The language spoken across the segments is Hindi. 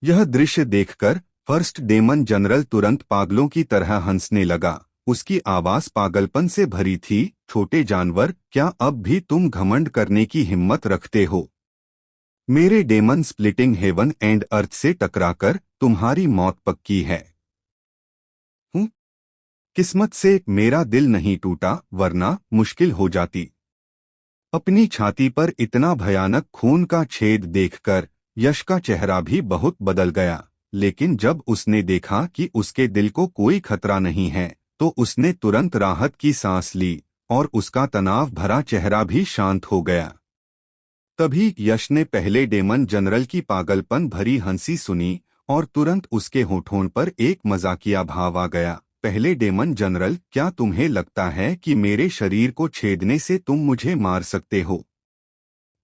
यह दृश्य देखकर फर्स्ट डेमन जनरल तुरंत पागलों की तरह हंसने लगा। उसकी आवाज पागलपन से भरी थी। छोटे जानवर, क्या अब भी तुम घमंड करने की हिम्मत रखते हो? मेरे demon splitting heaven and earth से टकराकर तुम्हारी मौत पक्की है। हूँ? किस्मत से मेरा दिल नहीं टूटा, वरना मुश्किल हो जाती। अपनी छाती पर इतना भयानक खून का छेद देखकर यश का चेहरा भी बहुत बदल गया। लेकिन जब उसने देखा कि उसके दिल को कोई खतरा नहीं है, तो उसने तुरंत राहत की सांस ली और उसका तनाव भरा चेहरा भी शांत हो गया। तभी यश ने पहले डेमन जनरल की पागलपन भरी हंसी सुनी और तुरंत उसके होठों पर एक मजाकिया भाव आ गया। पहले डेमन जनरल, क्या तुम्हें लगता है कि मेरे शरीर को छेदने से तुम मुझे मार सकते हो?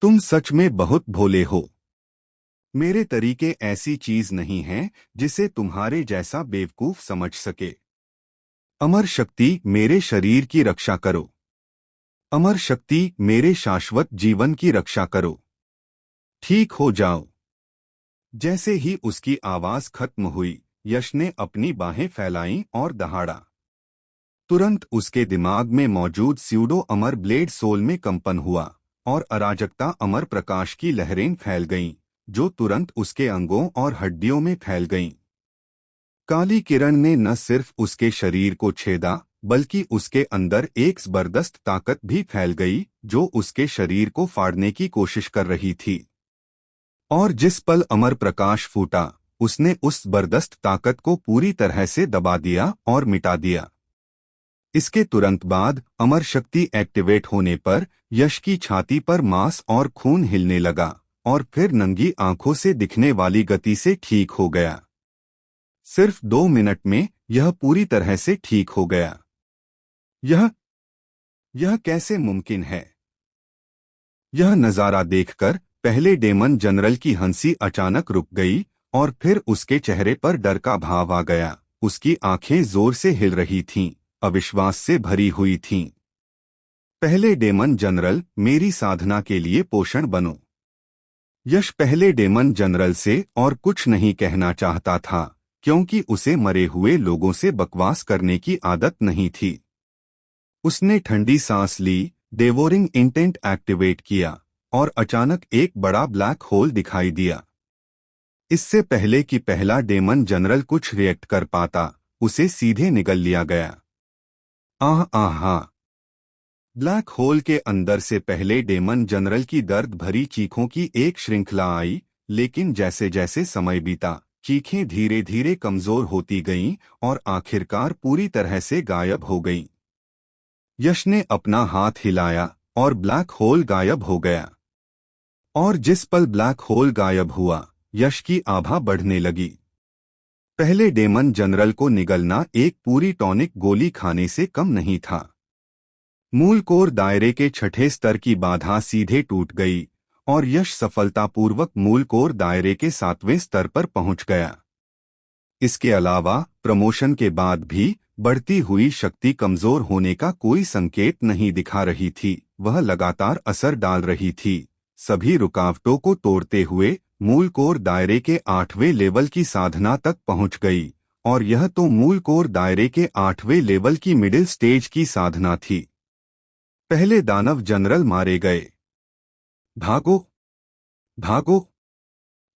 तुम सच में बहुत भोले हो। मेरे तरीके ऐसी चीज नहीं हैं जिसे तुम्हारे जैसा बेवकूफ समझ सके। अमर शक्ति, मेरे शरीर की रक्षा करो। अमर शक्ति, मेरे शाश्वत जीवन की रक्षा करो। ठीक हो जाओ। जैसे ही उसकी आवाज खत्म हुई, यश ने अपनी बाहें फैलाईं और दहाड़ा। तुरंत उसके दिमाग में मौजूद स्यूडो अमर ब्लेड सोल में कंपन हुआ और अराजकता अमर प्रकाश की लहरें फैल गईं, जो तुरंत उसके अंगों और हड्डियों में फैल गईं। काली किरण ने न सिर्फ उसके शरीर को छेदा, बल्कि उसके अंदर एक जबरदस्त ताकत भी फैल गई, जो उसके शरीर को फाड़ने की कोशिश कर रही थी। और जिस पल अमर प्रकाश फूटा, उसने उस जबरदस्त ताकत को पूरी तरह से दबा दिया और मिटा दिया। इसके तुरंत बाद अमर शक्ति एक्टिवेट होने पर यश की छाती पर मांस और खून हिलने लगा और फिर नंगी आंखों से दिखने वाली गति से ठीक हो गया। सिर्फ 2 मिनट में यह पूरी तरह से ठीक हो गया। यह कैसे मुमकिन है? यह नजारा देखकर पहले डेमन जनरल की हंसी अचानक रुक गई और फिर उसके चेहरे पर डर का भाव आ गया। उसकी आंखें जोर से हिल रही थीं, अविश्वास से भरी हुई थीं। पहले डेमन जनरल, मेरी साधना के लिए पोषण बनो। यश पहले डेमन जनरल से और कुछ नहीं कहना चाहता था, क्योंकि उसे मरे हुए लोगों से बकवास करने की आदत नहीं थी। उसने ठंडी सांस ली, डेवोरिंग इंटेंट एक्टिवेट किया और अचानक एक बड़ा ब्लैक होल दिखाई दिया। इससे पहले कि पहला डेमन जनरल कुछ रिएक्ट कर पाता, उसे सीधे निगल लिया गया। आह आह! ब्लैक होल के अंदर से पहले डेमन जनरल की दर्द भरी चीखों की एक श्रृंखला आई, लेकिन जैसे जैसे समय बीता, चीखें धीरे धीरे कमजोर होती गईं और आखिरकार पूरी तरह से गायब हो गईं। यश ने अपना हाथ हिलाया और ब्लैक होल गायब हो गया। और जिस पल ब्लैक होल गायब हुआ, यश की आभा बढ़ने लगी। पहले डेमन जनरल को निगलना एक पूरी टॉनिक गोली खाने से कम नहीं था। मूल कोर दायरे के छठे स्तर की बाधा सीधे टूट गई और यश सफलतापूर्वक मूल कोर दायरे के 7वें स्तर पर पहुंच गया। इसके अलावा प्रमोशन के बाद भी बढ़ती हुई शक्ति कमजोर होने का कोई संकेत नहीं दिखा रही थी। वह लगातार असर डाल रही थी, सभी रुकावटों को तोड़ते हुए मूल कोर दायरे के 8वें लेवल की साधना तक पहुंच गई। और यह तो मूल कोर दायरे के 8वें लेवल की मिडिल स्टेज की साधना थी। पहले दानव जनरल मारे गए। भागो, भागो!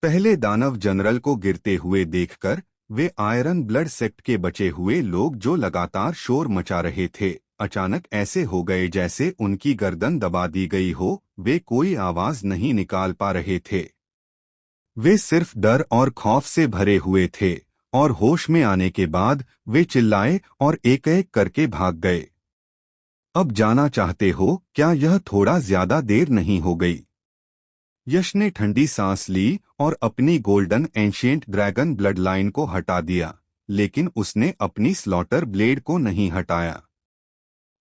पहले दानव जनरल को गिरते हुए देखकर वे आयरन ब्लड सेक्ट के बचे हुए लोग, जो लगातार शोर मचा रहे थे, अचानक ऐसे हो गए जैसे उनकी गर्दन दबा दी गई हो। वे कोई आवाज नहीं निकाल पा रहे थे। वे सिर्फ डर और खौफ से भरे हुए थे और होश में आने के बाद वे चिल्लाए और एक एक करके भाग गए। अब जाना चाहते हो क्या? यह थोड़ा ज्यादा देर नहीं हो गई। यश ने ठंडी सांस ली और अपनी golden ancient dragon blood line को हटा दिया, लेकिन उसने अपनी स्लॉटर ब्लेड को नहीं हटाया।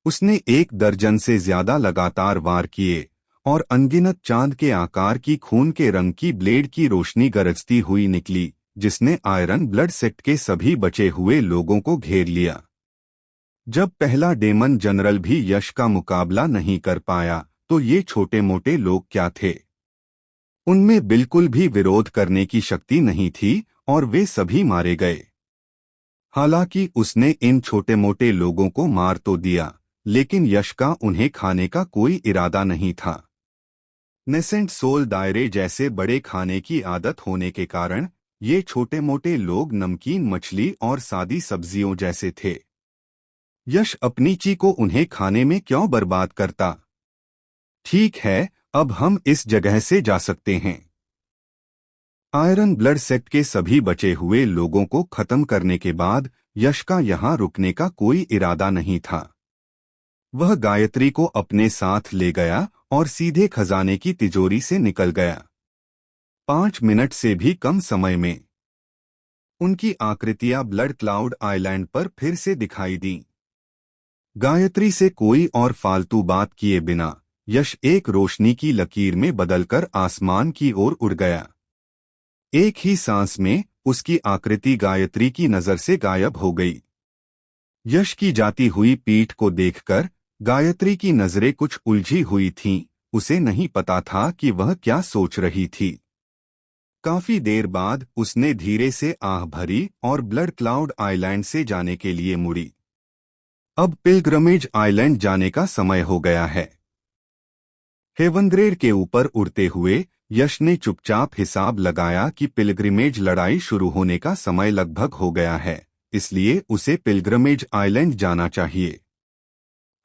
उसने 1 दर्जन से ज्यादा लगातार वार किए और अनगिनत चांद के आकार की खून के रंग की ब्लेड की रोशनी गरजती हुई निकली, जिसने आयरन ब्लड सेक्ट के सभी बचे हुए लोगों को घेर लिया। जब पहला डेमन जनरल भी यश का मुकाबला नहीं कर पाया, तो ये छोटे मोटे लोग क्या थे? उनमें बिल्कुल भी विरोध करने की शक्ति नहीं थी और वे सभी मारे गए। हालांकि उसने इन छोटे मोटे लोगों को मार तो दिया, लेकिन यश का उन्हें खाने का कोई इरादा नहीं था। नेसेंट सोल दायरे जैसे बड़े खाने की आदत होने के कारण ये छोटे मोटे लोग नमकीन मछली और सादी सब्जियों जैसे थे। यश अपनी ची को उन्हें खाने में क्यों बर्बाद करता? ठीक है, अब हम इस जगह से जा सकते हैं। आयरन ब्लड सेक्ट के सभी बचे हुए लोगों को खत्म करने के बाद यश का यहां रुकने का कोई इरादा नहीं था। वह गायत्री को अपने साथ ले गया और सीधे खजाने की तिजोरी से निकल गया। 5 मिनट से भी कम समय में उनकी आकृतियां ब्लड क्लाउड आइलैंड पर फिर से दिखाई दी। गायत्री से कोई और फालतू बात किए बिना यश एक रोशनी की लकीर में बदलकर आसमान की ओर उड़ गया। एक ही सांस में उसकी आकृति गायत्री की नजर से गायब हो गई। यश की जाती हुई पीठ को देखकर गायत्री की नजरें कुछ उलझी हुई थीं। उसे नहीं पता था कि वह क्या सोच रही थी। काफी देर बाद उसने धीरे से आह भरी और ब्लड क्लाउड आइलैंड से जाने के लिए मुड़ी। अब पिलग्रमेज आइलैंड जाने का समय हो गया है। हेवनग्रेड के ऊपर उड़ते हुए यश ने चुपचाप हिसाब लगाया कि पिलग्रिमेज लड़ाई शुरू होने का समय लगभग हो गया है, इसलिए उसे पिलग्रमेज आइलैंड जाना चाहिए।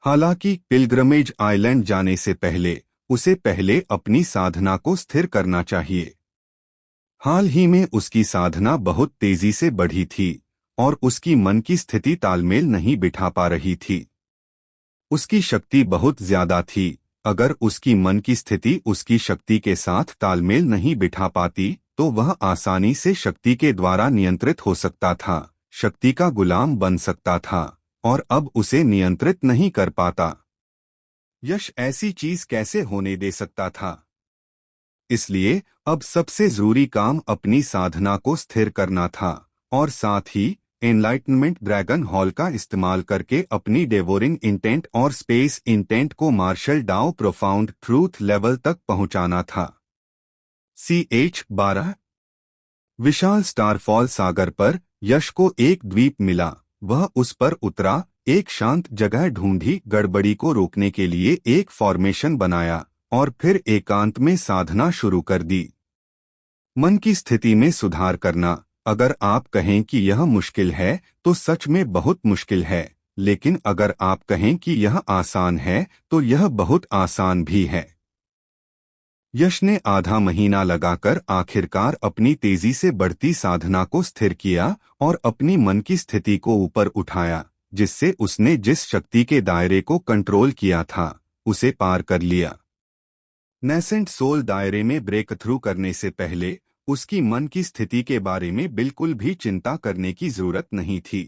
हालांकि पिलग्रमेज आइलैंड जाने से पहले उसे पहले अपनी साधना को स्थिर करना चाहिए। हाल ही में उसकी साधना बहुत तेजी से बढ़ी थी और उसकी मन की स्थिति तालमेल नहीं बिठा पा रही थी। उसकी शक्ति बहुत ज्यादा थी। अगर उसकी मन की स्थिति उसकी शक्ति के साथ तालमेल नहीं बिठा पाती तो वह आसानी से शक्ति के द्वारा नियंत्रित हो सकता था, शक्ति का गुलाम बन सकता था और अब उसे नियंत्रित नहीं कर पाता। यश ऐसी चीज कैसे होने दे सकता था? इसलिए अब सबसे जरूरी काम अपनी साधना को स्थिर करना था और साथ ही एनलाइटनमेंट ड्रैगन हॉल का इस्तेमाल करके अपनी डेवोरिंग इंटेंट और स्पेस इंटेंट को martial Dao profound truth level तक पहुंचाना था। CH-12 विशाल स्टारफॉल सागर पर यश को एक द्वीप मिला। वह उस पर उतरा, एक शांत जगह ढूंढी, गड़बड़ी को रोकने के लिए एक फॉर्मेशन बनाया और फिर एकांत में साधना शुरू कर दी। मन की स्थिति में सुधार करना। अगर आप कहें कि यह मुश्किल है तो सच में बहुत मुश्किल है, लेकिन अगर आप कहें कि यह आसान है तो यह बहुत आसान भी है। यश ने आधा महीना लगाकर आखिरकार अपनी तेजी से बढ़ती साधना को स्थिर किया और अपनी मन की स्थिति को ऊपर उठाया, जिससे उसने जिस शक्ति के दायरे को कंट्रोल किया था उसे पार कर लिया। नेसेंट सोल दायरे में ब्रेक थ्रू करने से पहले उसकी मन की स्थिति के बारे में बिल्कुल भी चिंता करने की जरूरत नहीं थी।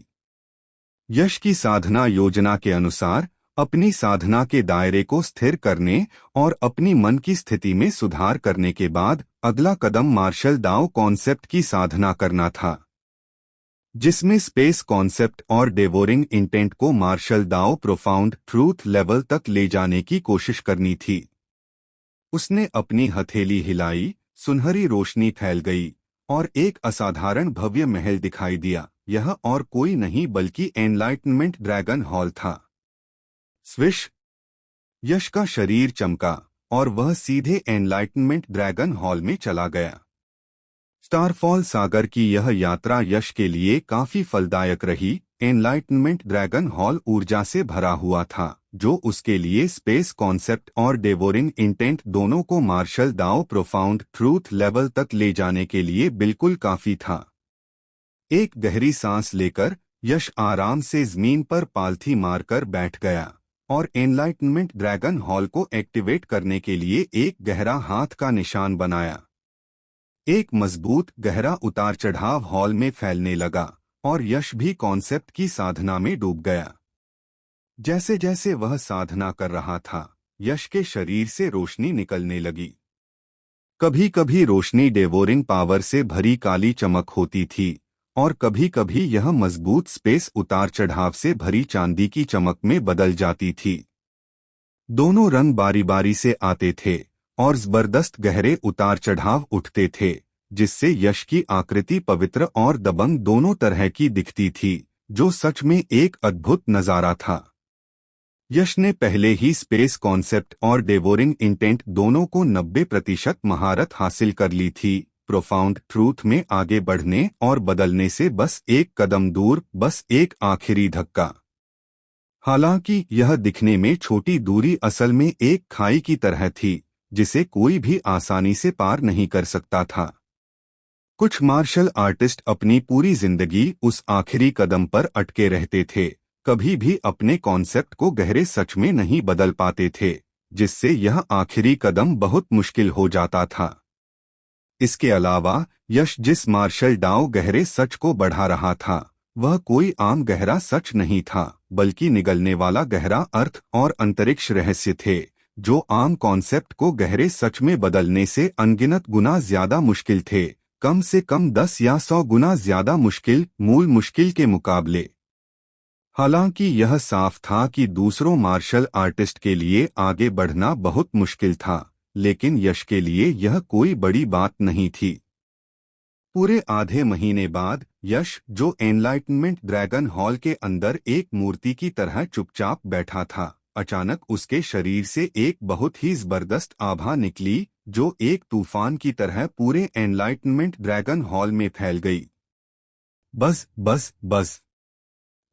यश की साधना योजना के अनुसार अपनी साधना के दायरे को स्थिर करने और अपनी मन की स्थिति में सुधार करने के बाद अगला कदम मार्शल दाओ कॉन्सेप्ट की साधना करना था, जिसमें स्पेस कॉन्सेप्ट और डेवोरिंग इंटेंट को मार्शल दाओ प्रोफाउंड ट्रूथ लेवल तक ले जाने की कोशिश करनी थी। उसने अपनी हथेली हिलाई, सुनहरी रोशनी फैल गई और एक असाधारण भव्य महल दिखाई दिया। यह और कोई नहीं बल्कि एनलाइटनमेंट ड्रैगन हॉल था। स्विश! यश का शरीर चमका और वह सीधे एनलाइटनमेंट ड्रैगन हॉल में चला गया। स्टारफॉल सागर की यह यात्रा यश के लिए काफी फलदायक रही। एनलाइटनमेंट ड्रैगन हॉल ऊर्जा से भरा हुआ था, जो उसके लिए स्पेस कॉन्सेप्ट और डेवोरिंग इंटेंट दोनों को मार्शल दाओ प्रोफाउंड ट्रूथ लेवल तक ले जाने के लिए बिल्कुल काफी था। एक गहरी सांस लेकर यश आराम से जमीन पर पालथी मारकर बैठ गया और एनलाइटनमेंट ड्रैगन हॉल को एक्टिवेट करने के लिए एक गहरा हाथ का निशान बनाया। एक मजबूत गहरा उतार चढ़ाव हॉल में फैलने लगा और यश भी कॉन्सेप्ट की साधना में डूब गया। जैसे जैसे वह साधना कर रहा था, यश के शरीर से रोशनी निकलने लगी। कभी कभी रोशनी डेवोरिंग पावर से भरी काली चमक होती थी और कभी कभी यह मजबूत स्पेस उतार चढ़ाव से भरी चांदी की चमक में बदल जाती थी। दोनों रंग बारी बारी से आते थे और जबरदस्त गहरे उतार चढ़ाव उठते थे, जिससे यश की आकृति पवित्र और दबंग दोनों तरह की दिखती थी, जो सच में एक अद्भुत नजारा था। यश ने पहले ही स्पेस कॉन्सेप्ट और डेवोरिंग इंटेंट दोनों को 90% महारत हासिल कर ली थी। प्रोफाउंड ट्रूथ में आगे बढ़ने और बदलने से बस एक कदम दूर, बस एक आखिरी धक्का। हालांकि यह दिखने में छोटी दूरी असल में एक खाई की तरह थी, जिसे कोई भी आसानी से पार नहीं कर सकता था। कुछ मार्शल आर्टिस्ट अपनी पूरी जिंदगी उस आखिरी कदम पर अटके रहते थे, कभी भी अपने कॉन्सेप्ट को गहरे सच में नहीं बदल पाते थे, जिससे यह आखिरी कदम बहुत मुश्किल हो जाता था। इसके अलावा यश जिस मार्शल डाओ गहरे सच को बढ़ा रहा था, वह कोई आम गहरा सच नहीं था, बल्कि निगलने वाला गहरा अर्थ और अंतरिक्ष रहस्य थे, जो आम कॉन्सेप्ट को गहरे सच में बदलने से अनगिनत गुना ज्यादा मुश्किल थे, कम से कम 10 या 100 गुना ज्यादा मुश्किल मूल मुश्किल के मुकाबले। हालांकि यह साफ था कि दूसरों मार्शल आर्टिस्ट के लिए आगे बढ़ना बहुत मुश्किल था, लेकिन यश के लिए यह कोई बड़ी बात नहीं थी। पूरे आधे महीने बाद यश, जो एनलाइटनमेंट ड्रैगन हॉल के अंदर एक मूर्ति की तरह चुपचाप बैठा था, अचानक उसके शरीर से एक बहुत ही जबरदस्त आभा निकली, जो एक तूफान की तरह पूरे एनलाइटनमेंट ड्रैगन हॉल में फैल गई। बस बस बस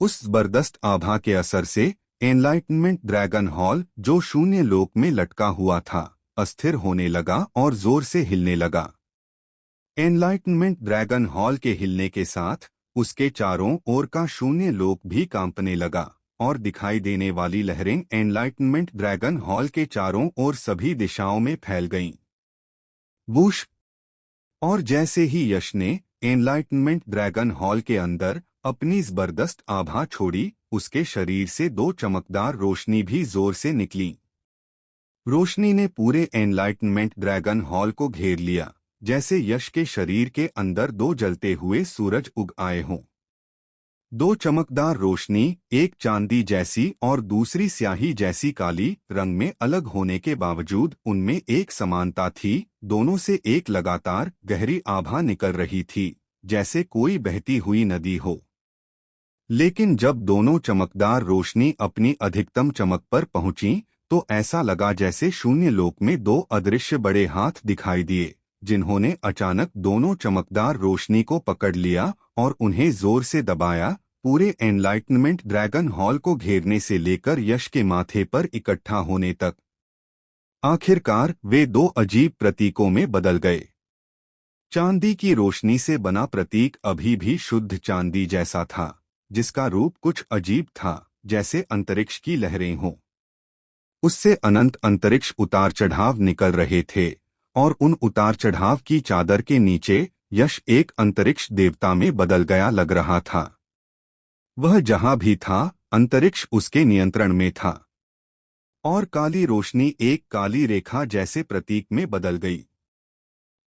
उस जबरदस्त आभा के असर से एनलाइटनमेंट ड्रैगन हॉल, जो शून्य लोक में लटका हुआ था, अस्थिर होने लगा और जोर से हिलने लगा। एनलाइटनमेंट ड्रैगन हॉल के हिलने के साथ उसके चारों ओर का शून्य लोक भी कांपने लगा और दिखाई देने वाली लहरें एनलाइटनमेंट ड्रैगन हॉल के चारों ओर सभी दिशाओं में फैल गईं। वूश! और जैसे ही यश ने एनलाइटनमेंट ड्रैगन हॉल के अंदर अपनी जबरदस्त आभा छोड़ी, उसके शरीर से 2 चमकदार रोशनी भी जोर से निकली। रोशनी ने पूरे एनलाइटनमेंट ड्रैगन हॉल को घेर लिया, जैसे यश के शरीर के अंदर 2 जलते हुए सूरज उग आए हों। 2 चमकदार रोशनी, एक चांदी जैसी और दूसरी स्याही जैसी काली रंग में अलग होने के बावजूद उनमें एक समानता थी। दोनों से एक लगातार गहरी आभा निकल रही थी, जैसे कोई बहती हुई नदी हो। लेकिन जब दोनों चमकदार रोशनी अपनी अधिकतम चमक पर पहुंची, तो ऐसा लगा जैसे शून्य लोक में 2 अदृश्य बड़े हाथ दिखाई दिए, जिन्होंने अचानक दोनों चमकदार रोशनी को पकड़ लिया और उन्हें जोर से दबाया, पूरे एनलाइटनमेंट ड्रैगन हॉल को घेरने से लेकर यश के माथे पर इकट्ठा होने तक। आखिरकार वे 2 अजीब प्रतीकों में बदल गए। चांदी की रोशनी से बना प्रतीक अभी भी शुद्ध चांदी जैसा था, जिसका रूप कुछ अजीब था, जैसे अंतरिक्ष की लहरें हों। उससे अनंत अंतरिक्ष उतार चढ़ाव निकल रहे थे, और उन उतार चढ़ाव की चादर के नीचे यश एक अंतरिक्ष देवता में बदल गया लग रहा था। वह जहां भी था, अंतरिक्ष उसके नियंत्रण में था। और काली रोशनी एक काली रेखा जैसे प्रतीक में बदल गई।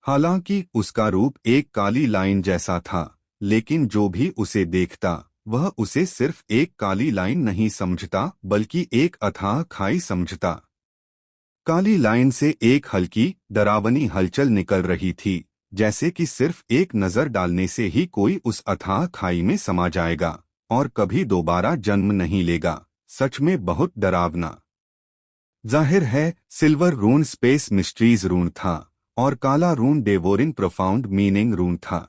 हालांकि उसका रूप एक काली लाइन जैसा था, लेकिन जो भी उसे देखता, वह उसे सिर्फ एक काली लाइन नहीं समझता, बल्कि एक अथाह खाई समझता। काली लाइन से एक हल्की, डरावनी हलचल निकल रही थी, जैसे कि सिर्फ एक नजर डालने से ही कोई उस अथाह खाई में समा जाएगा और कभी दोबारा जन्म नहीं लेगा। सच में बहुत डरावना। जाहिर है, सिल्वर रून स्पेस मिस्ट्रीज रून था और काला रून डेवोरिंग प्रोफाउंड मीनिंग रून था।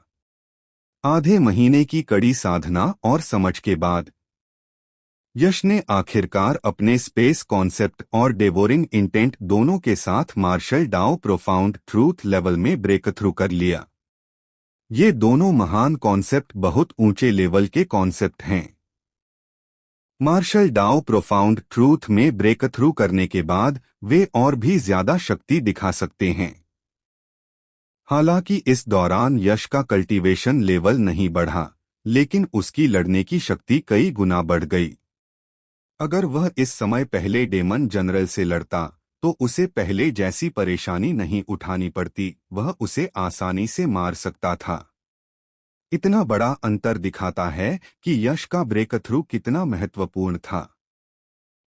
आधे महीने की कड़ी साधना और समझ के बाद यश ने आखिरकार अपने स्पेस कॉन्सेप्ट और डेवोरिंग इंटेंट दोनों के साथ martial Dao profound truth level में ब्रेक थ्रू कर लिया। ये दोनों महान कॉन्सेप्ट बहुत ऊंचे लेवल के कॉन्सेप्ट हैं। मार्शल डाओ प्रोफाउंड ट्रूथ में ब्रेक थ्रू करने के बाद वे और भी ज्यादा शक्ति दिखा सकते हैं। हालांकि इस दौरान यश का कल्टीवेशन लेवल नहीं बढ़ा, लेकिन उसकी लड़ने की शक्ति कई गुना बढ़ गई। अगर वह इस समय पहले डेमन जनरल से लड़ता, तो उसे पहले जैसी परेशानी नहीं उठानी पड़ती, वह उसे आसानी से मार सकता था। इतना बड़ा अंतर दिखाता है कि यश का ब्रेक थ्रू कितना महत्वपूर्ण था।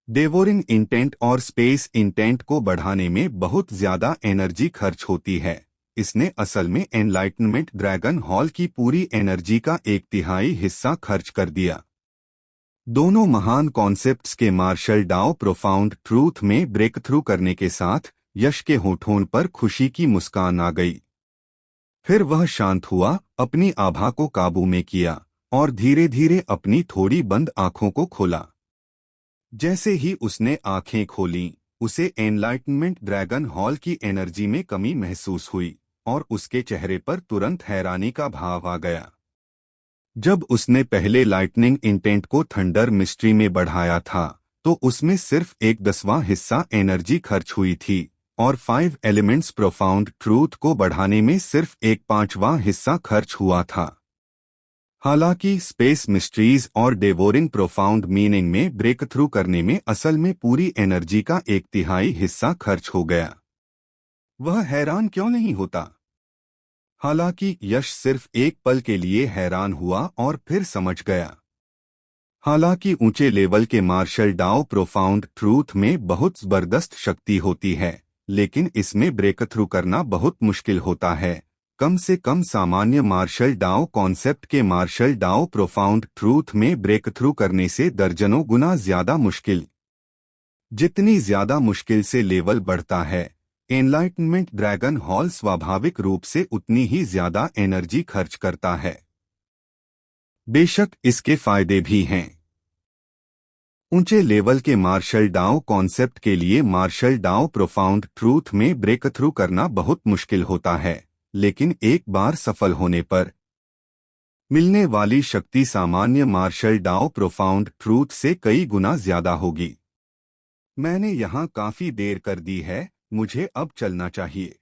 डेवोरिंग इंटेंट और स्पेस इंटेंट को बढ़ाने में बहुत ज्यादा एनर्जी खर्च होती है, इसने असल में एनलाइटनमेंट ड्रैगन हॉल की पूरी एनर्जी का 1/3 हिस्सा खर्च कर दिया। दोनों महान कॉन्सेप्ट्स के मार्शल डाओ प्रोफाउंड ट्रूथ में ब्रेक थ्रू करने के साथ यश के होठों पर खुशी की मुस्कान आ गई। फिर वह शांत हुआ, अपनी आभा को काबू में किया और धीरे धीरे अपनी थोड़ी बंद आंखों को खोला। जैसे ही उसने आंखें खोलीं, उसे एनलाइटनमेंट ड्रैगन हॉल की एनर्जी में कमी महसूस हुई और उसके चेहरे पर तुरंत हैरानी का भाव आ गया। जब उसने पहले लाइटनिंग इंटेंट को थंडर मिस्ट्री में बढ़ाया था, तो उसमें सिर्फ 1/10वां हिस्सा एनर्जी खर्च हुई थी और 5 एलिमेंट्स प्रोफाउंड ट्रूथ को बढ़ाने में सिर्फ 1/5वां हिस्सा खर्च हुआ था। हालांकि स्पेस मिस्ट्रीज और डेवोरिंग प्रोफाउंड मीनिंग में ब्रेक थ्रू करने में असल में पूरी एनर्जी का 1/3 हिस्सा खर्च हो गया। वह हैरान क्यों नहीं होता? हालांकि यश सिर्फ एक पल के लिए हैरान हुआ और फिर समझ गया। हालांकि ऊंचे लेवल के मार्शल डाओ प्रोफाउंड ट्रूथ में बहुत जबरदस्त शक्ति होती है, लेकिन इसमें ब्रेक थ्रू करना बहुत मुश्किल होता है। कम से कम सामान्य मार्शल डाओ कॉन्सेप्ट के मार्शल डाओ प्रोफाउंड ट्रूथ में ब्रेक थ्रू करने से दर्जनों गुना ज्यादा मुश्किल। जितनी ज्यादा मुश्किल से लेवल बढ़ता है, एनलाइटनमेंट ड्रैगन हॉल स्वाभाविक रूप से उतनी ही ज्यादा एनर्जी खर्च करता है। बेशक इसके फायदे भी हैं। ऊंचे लेवल के मार्शल डाओ कॉन्सेप्ट के लिए मार्शल डाओ प्रोफाउंड ट्रूथ में ब्रेक थ्रू करना बहुत मुश्किल होता है, लेकिन एक बार सफल होने पर मिलने वाली शक्ति सामान्य मार्शल डाओ प्रोफाउंड ट्रूथ से कई गुना ज्यादा होगी। मैंने यहाँ काफी देर कर दी है, मुझे अब चलना चाहिए।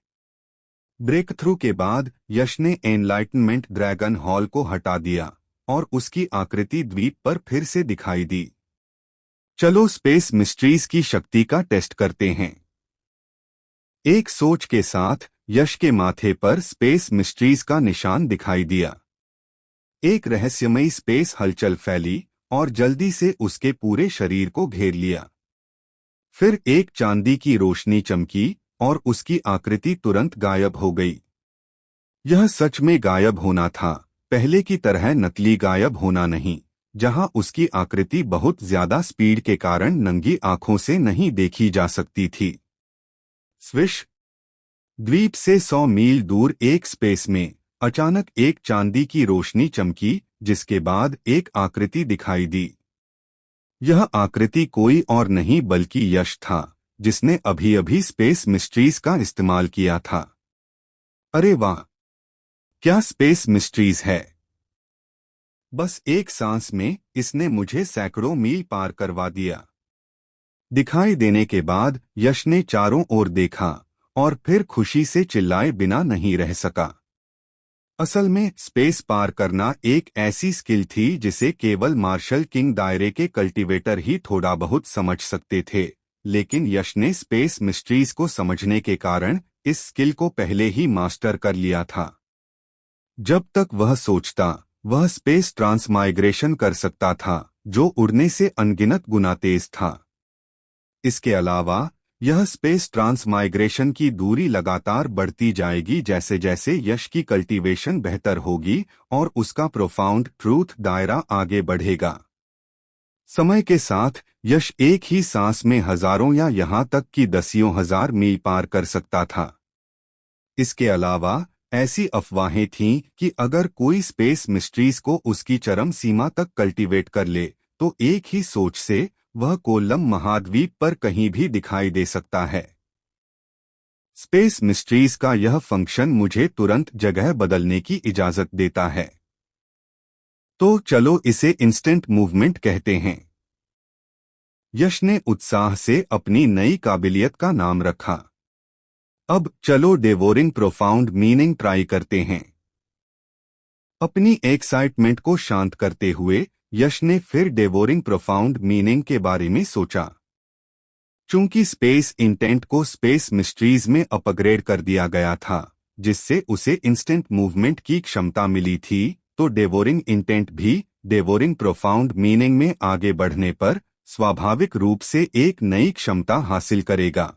ब्रेक थ्रू के बाद यश ने एनलाइटनमेंट ड्रैगन हॉल को हटा दिया और उसकी आकृति द्वीप पर फिर से दिखाई दी। चलो स्पेस मिस्ट्रीज की शक्ति का टेस्ट करते हैं। एक सोच के साथ यश के माथे पर स्पेस मिस्ट्रीज का निशान दिखाई दिया। एक रहस्यमयी स्पेस हलचल फैली और जल्दी से उसके पूरे शरीर को घेर लिया। फिर एक चांदी की रोशनी चमकी और उसकी आकृति तुरंत गायब हो गई। यह सच में गायब होना था, पहले की तरह नकली गायब होना नहीं, जहां उसकी आकृति बहुत ज्यादा स्पीड के कारण नंगी आंखों से नहीं देखी जा सकती थी। स्विश! द्वीप से 100 मील दूर एक स्पेस में अचानक एक चांदी की रोशनी चमकी, जिसके बाद एक आकृति दिखाई दी। यह आकृति कोई और नहीं बल्कि यश था, जिसने अभी अभी स्पेस मिस्ट्रीज का इस्तेमाल किया था। अरे वाह, क्या स्पेस मिस्ट्रीज है! बस एक सांस में इसने मुझे सैकड़ों मील पार करवा दिया। दिखाई देने के बाद यश ने चारों ओर देखा और फिर खुशी से चिल्लाए बिना नहीं रह सका। असल में स्पेस पार करना एक ऐसी स्किल थी जिसे केवल मार्शल किंग दायरे के कल्टीवेटर ही थोड़ा बहुत समझ सकते थे, लेकिन यश ने स्पेस मिस्ट्रीज को समझने के कारण इस स्किल को पहले ही मास्टर कर लिया था। जब तक वह सोचता, वह स्पेस ट्रांसमाइग्रेशन कर सकता था, जो उड़ने से अनगिनत गुना तेज था। इसके अलावा यह स्पेस ट्रांसमाइग्रेशन की दूरी लगातार बढ़ती जाएगी जैसे जैसे यश की कल्टीवेशन बेहतर होगी और उसका प्रोफाउंड ट्रूथ दायरा आगे बढ़ेगा। समय के साथ यश एक ही सांस में हजारों या यहां तक कि दसियों हजार मील पार कर सकता था। इसके अलावा ऐसी अफवाहें थीं कि अगर कोई स्पेस मिस्ट्रीज को उसकी चरम सीमा तक कल्टीवेट कर ले, तो एक ही सोच से वह कोल्लम महाद्वीप पर कहीं भी दिखाई दे सकता है। स्पेस मिस्ट्रीज का यह फंक्शन मुझे तुरंत जगह बदलने की इजाजत देता है। तो चलो इसे इंस्टेंट मूवमेंट कहते हैं। यश ने उत्साह से अपनी नई काबिलियत का नाम रखा। अब चलो डेवोरिंग प्रोफाउंड मीनिंग ट्राई करते हैं। अपनी एक्साइटमेंट को शांत करते हुए यश ने फिर डेवोरिंग प्रोफाउंड मीनिंग के बारे में सोचा। चूंकि स्पेस इंटेंट को स्पेस मिस्ट्रीज में अपग्रेड कर दिया गया था, जिससे उसे इंस्टेंट मूवमेंट की क्षमता मिली थी, तो डेवोरिंग इंटेंट भी डेवोरिंग प्रोफाउंड मीनिंग में आगे बढ़ने पर स्वाभाविक रूप से एक नई क्षमता हासिल करेगा।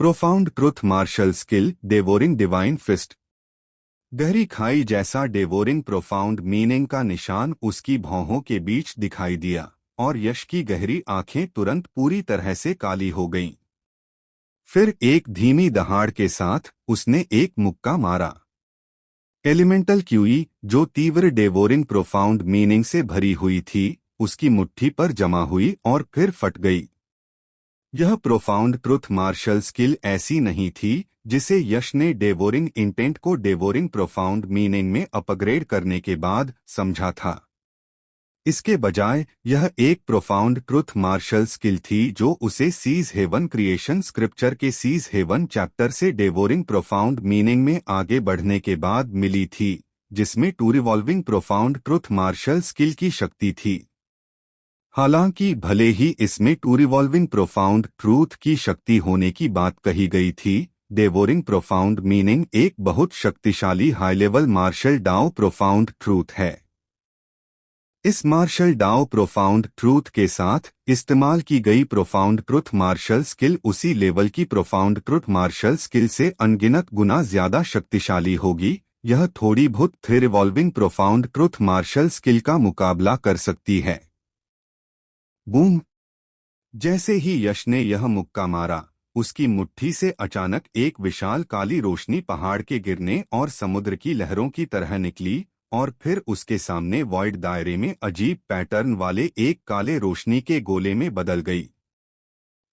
Profound truth martial skill devouring divine fist. गहरी खाई जैसा डेवोरिंग प्रोफाउंड मीनिंग का निशान उसकी भौहों के बीच दिखाई दिया और यश की गहरी आंखें तुरंत पूरी तरह से काली हो गईं। फिर एक धीमी दहाड़ के साथ उसने एक मुक्का मारा। एलिमेंटल क्यूई, जो तीव्र डेवोरिंग प्रोफाउंड मीनिंग से भरी हुई थी, उसकी मुट्ठी पर जमा हुई और फिर फट गई। यह प्रोफाउंड ट्रुथ मार्शल स्किल ऐसी नहीं थी जिसे यश ने डेवोरिंग इंटेंट को डेवोरिंग प्रोफाउंड मीनिंग में अपग्रेड करने के बाद समझा था। इसके बजाय यह एक प्रोफाउंड ट्रुथ मार्शल स्किल थी जो उसे सीज हेवन क्रिएशन स्क्रिप्चर के सीज हेवन चैप्टर से डेवोरिंग प्रोफाउंड मीनिंग में आगे बढ़ने के बाद मिली थी, जिसमें two revolving profound truth martial skill की शक्ति थी। हालांकि भले ही इसमें टू रिवॉल्विंग प्रोफाउंड ट्रूथ की शक्ति होने की बात कही गई थी, डेवोरिंग प्रोफाउंड मीनिंग एक बहुत शक्तिशाली high level martial Dao profound truth है। इस मार्शल डाओ प्रोफाउंड ट्रूथ के साथ इस्तेमाल की गई प्रोफाउंड ट्रुथ मार्शल स्किल उसी लेवल की प्रोफाउंड ट्रुथ मार्शल स्किल से अनगिनत गुना ज्यादा शक्तिशाली होगी। यह थोड़ी बहुत three revolving profound truth martial skill का मुकाबला कर सकती है। बूम! जैसे ही यश ने यह मुक्का मारा, उसकी मुट्ठी से अचानक एक विशाल काली रोशनी पहाड़ के गिरने और समुद्र की लहरों की तरह निकली और फिर उसके सामने वॉइड दायरे में अजीब पैटर्न वाले एक काले रोशनी के गोले में बदल गई।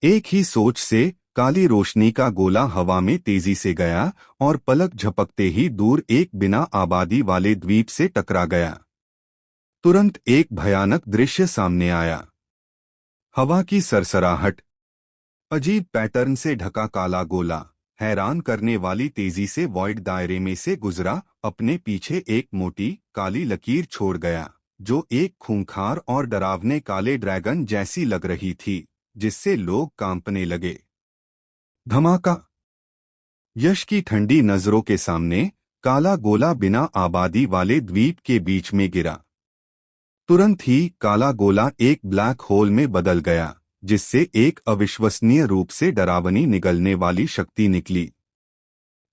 एक ही सोच से काली रोशनी का गोला हवा में तेजी से गया और पलक झपकते ही दूर एक बिना आबादी वाले द्वीप से टकरा गया। तुरंत एक भयानक दृश्य सामने आया। हवा की सरसराहट, अजीब पैटर्न से ढका काला गोला हैरान करने वाली तेजी से वॉइड दायरे में से गुजरा, अपने पीछे एक मोटी काली लकीर छोड़ गया जो एक खूंखार और डरावने काले ड्रैगन जैसी लग रही थी, जिससे लोग कांपने लगे। धमाका! यश की ठंडी नजरों के सामने काला गोला बिना आबादी वाले द्वीप के बीच में गिरा। तुरंत ही काला गोला एक ब्लैक होल में बदल गया, जिससे एक अविश्वसनीय रूप से डरावनी निगलने वाली शक्ति निकली।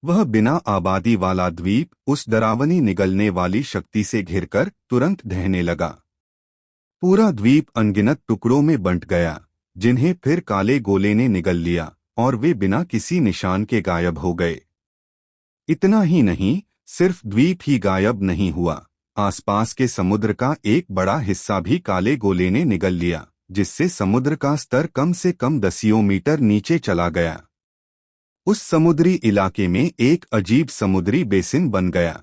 वह बिना आबादी वाला द्वीप उस डरावनी निगलने वाली शक्ति से घिरकर तुरंत ढहने लगा। पूरा द्वीप अनगिनत टुकड़ों में बंट गया, जिन्हें फिर काले गोले ने निगल लिया और वे बिना किसी निशान के गायब हो गए। इतना ही नहीं, सिर्फ द्वीप ही गायब नहीं हुआ, आसपास के समुद्र का एक बड़ा हिस्सा भी काले गोले ने निगल लिया, जिससे समुद्र का स्तर कम से कम दसियों मीटर नीचे चला गया। उस समुद्री इलाके में एक अजीब समुद्री बेसिन बन गया।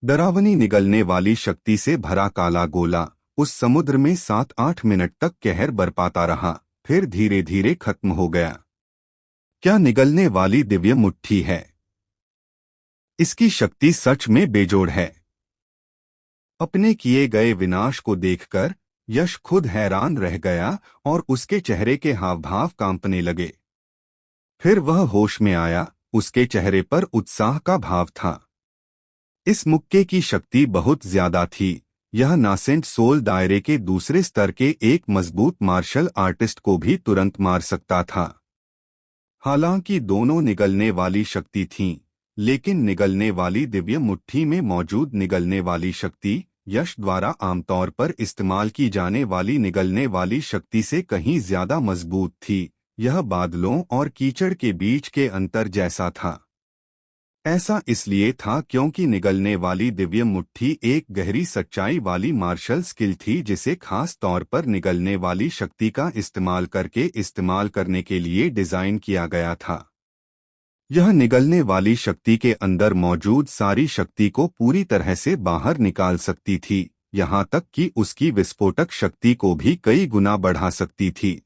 डरावनी निगलने वाली शक्ति से भरा काला गोला उस समुद्र में 7-8 मिनट तक कहर बरपाता रहा, फिर धीरे धीरे खत्म हो गया। क्या निगलने वाली दिव्य मुट्ठी है! इसकी शक्ति सच में बेजोड़ है। अपने किए गए विनाश को देखकर यश खुद हैरान रह गया और उसके चेहरे के हावभाव कांपने लगे। फिर वह होश में आया, उसके चेहरे पर उत्साह का भाव था। इस मुक्के की शक्ति बहुत ज्यादा थी। यह नासेंट सोल दायरे के दूसरे स्तर के एक मजबूत मार्शल आर्टिस्ट को भी तुरंत मार सकता था। हालांकि दोनों निगलने वाली शक्ति थीं, लेकिन निगलने वाली दिव्य मुट्ठी में मौजूद निगलने वाली शक्ति यश द्वारा आमतौर पर इस्तेमाल की जाने वाली निगलने वाली शक्ति से कहीं ज्यादा मजबूत थी। यह बादलों और कीचड़ के बीच के अंतर जैसा था। ऐसा इसलिए था क्योंकि निगलने वाली दिव्य मुट्ठी एक गहरी सच्चाई वाली मार्शल स्किल थी, जिसे खास तौर पर निगलने वाली शक्ति का इस्तेमाल करने के लिए डिजाइन किया गया था। यह निगलने वाली शक्ति के अंदर मौजूद सारी शक्ति को पूरी तरह से बाहर निकाल सकती थी, यहाँ तक कि उसकी विस्फोटक शक्ति को भी कई गुना बढ़ा सकती थी।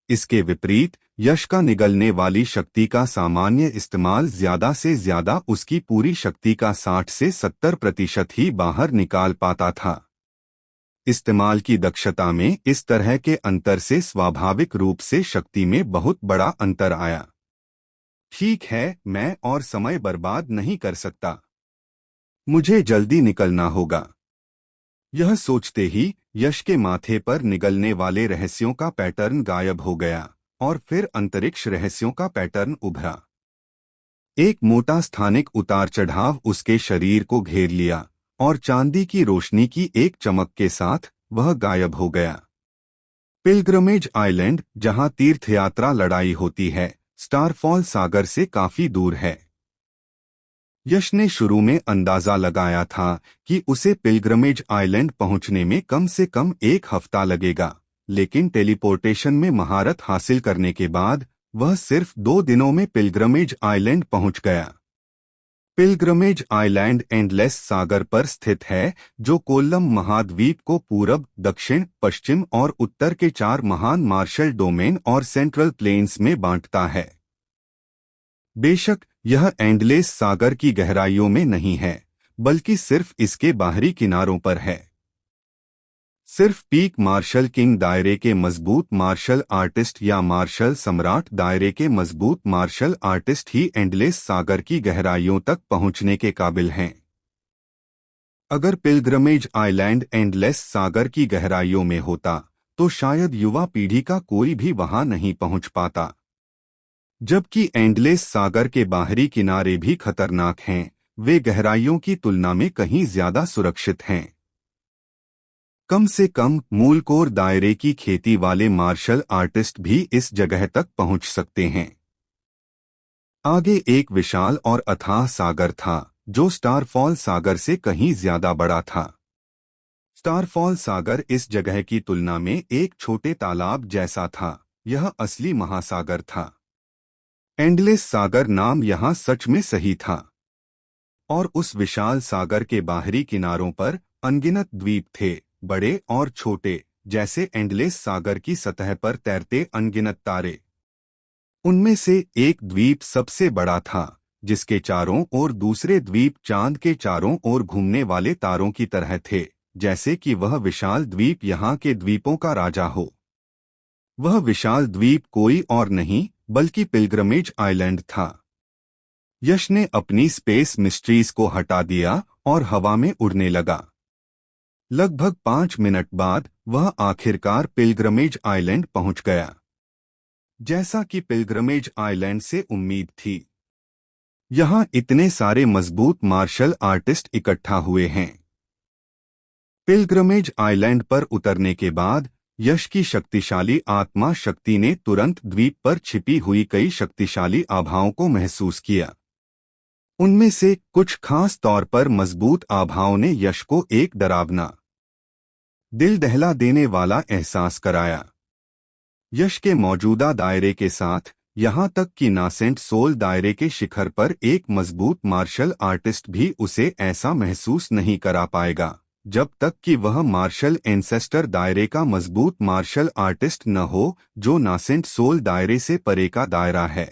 इसके विपरीत यश का निगलने वाली शक्ति का सामान्य इस्तेमाल ज्यादा से ज्यादा उसकी पूरी शक्ति का 60 से 70% ही बाहर निकाल पाता था। इस्तेमाल की दक्षता में इस तरह के अंतर से स्वाभाविक रूप से शक्ति में बहुत बड़ा अंतर आया। ठीक है, मैं और समय बर्बाद नहीं कर सकता, मुझे जल्दी निकलना होगा। यह सोचते ही यश के माथे पर निगलने वाले रहस्यों का पैटर्न गायब हो गया और फिर अंतरिक्ष रहस्यों का पैटर्न उभरा। एक मोटा स्थानिक उतार चढ़ाव उसके शरीर को घेर लिया और चांदी की रोशनी की एक चमक के साथ वह गायब हो गया। पिलग्रमेज आइलैंड, जहां तीर्थयात्रा लड़ाई होती है, स्टारफॉल सागर से काफी दूर है। यश ने शुरू में अंदाजा लगाया था कि उसे पिलग्रमेज आइलैंड पहुंचने में कम से कम 1 हफ्ता लगेगा, लेकिन टेलीपोर्टेशन में महारत हासिल करने के बाद वह सिर्फ 2 दिनों में पिलग्रमेज आइलैंड पहुंच गया। पिलग्रमेज आइलैंड एंडलेस सागर पर स्थित है, जो कोल्लम महाद्वीप को पूरब, दक्षिण, पश्चिम और उत्तर के 4 महान मार्शल डोमेन और सेंट्रल प्लेन्स में बांटता है। बेशक यह एंडलेस सागर की गहराइयों में नहीं है, बल्कि सिर्फ इसके बाहरी किनारों पर है। सिर्फ पीक मार्शल किंग दायरे के मजबूत मार्शल आर्टिस्ट या मार्शल सम्राट दायरे के मजबूत मार्शल आर्टिस्ट ही एंडलेस सागर की गहराइयों तक पहुंचने के काबिल हैं। अगर पिलग्रमेज आइलैंड एंडलेस सागर की गहराइयों में होता तो शायद युवा पीढ़ी का कोई भी वहां नहीं पहुंच पाता। जबकि एंडलेस सागर के बाहरी किनारे भी खतरनाक हैं, वे गहराइयों की तुलना में कहीं ज्यादा सुरक्षित हैं। कम से कम मूलकोर दायरे की खेती वाले मार्शल आर्टिस्ट भी इस जगह तक पहुंच सकते हैं। आगे एक विशाल और अथाह सागर था, जो स्टारफॉल सागर से कहीं ज्यादा बड़ा था। स्टारफॉल सागर इस जगह की तुलना में एक छोटे तालाब जैसा था, यह असली महासागर था। एंडलेस सागर नाम यहाँ सच में सही था। और उस विशाल सागर के बाहरी किनारों पर अनगिनत द्वीप थे, बड़े और छोटे, जैसे एंडलेस सागर की सतह पर तैरते अनगिनत तारे। उनमें से एक द्वीप सबसे बड़ा था, जिसके चारों ओर दूसरे द्वीप चांद के चारों ओर घूमने वाले तारों की तरह थे, जैसे कि वह विशाल द्वीप यहाँ के द्वीपों का राजा हो। वह विशाल द्वीप कोई और नहीं बल्कि पिलग्रमेज आइलैंड था। यश ने अपनी स्पेस मिस्ट्रीज को हटा दिया और हवा में उड़ने लगा। लगभग 5 मिनट बाद वह आखिरकार पिलग्रमेज आइलैंड पहुंच गया, जैसा कि पिलग्रमेज आइलैंड से उम्मीद थी। यहां इतने सारे मजबूत मार्शल आर्टिस्ट इकट्ठा हुए हैं। पिलग्रमेज आइलैंड पर उतरने के बाद यश की शक्तिशाली आत्मा शक्ति ने तुरंत द्वीप पर छिपी हुई कई शक्तिशाली आभाओं को महसूस किया। उनमें से कुछ खास तौर पर मजबूत आभाओं ने यश को एक डरावना, दिल दहला देने वाला एहसास कराया। यश के मौजूदा दायरे के साथ यहाँ तक कि नासेंट सोल दायरे के शिखर पर एक मजबूत मार्शल आर्टिस्ट भी उसे ऐसा महसूस नहीं करा पाएगा, जब तक कि वह मार्शल एंसेस्टर दायरे का मजबूत मार्शल आर्टिस्ट न हो, जो नासेंट सोल दायरे से परे का दायरा है।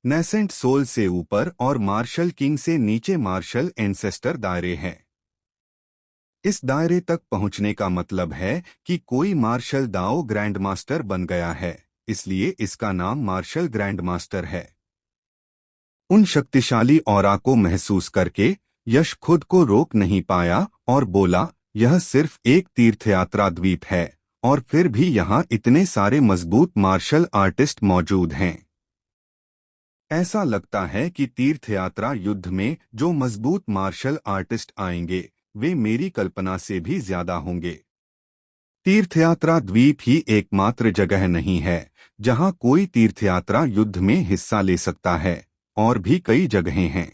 नेसेंट सोल से ऊपर और मार्शल किंग से नीचे मार्शल एंसेस्टर दायरे हैं। इस दायरे तक पहुंचने का मतलब है कि कोई मार्शल दाओ ग्रैंडमास्टर बन गया है, इसलिए इसका नाम मार्शल ग्रैंडमास्टर है। उन शक्तिशाली ऑरा को महसूस करके यश खुद को रोक नहीं पाया और बोला, यह सिर्फ एक तीर्थयात्रा द्वीप है और फिर भी यहाँ इतने सारे मजबूत मार्शल आर्टिस्ट मौजूद हैं। ऐसा लगता है कि तीर्थयात्रा युद्ध में जो मजबूत मार्शल आर्टिस्ट आएंगे वे मेरी कल्पना से भी ज्यादा होंगे। तीर्थयात्रा द्वीप ही एकमात्र जगह नहीं है जहां कोई तीर्थयात्रा युद्ध में हिस्सा ले सकता है, और भी कई जगहें हैं।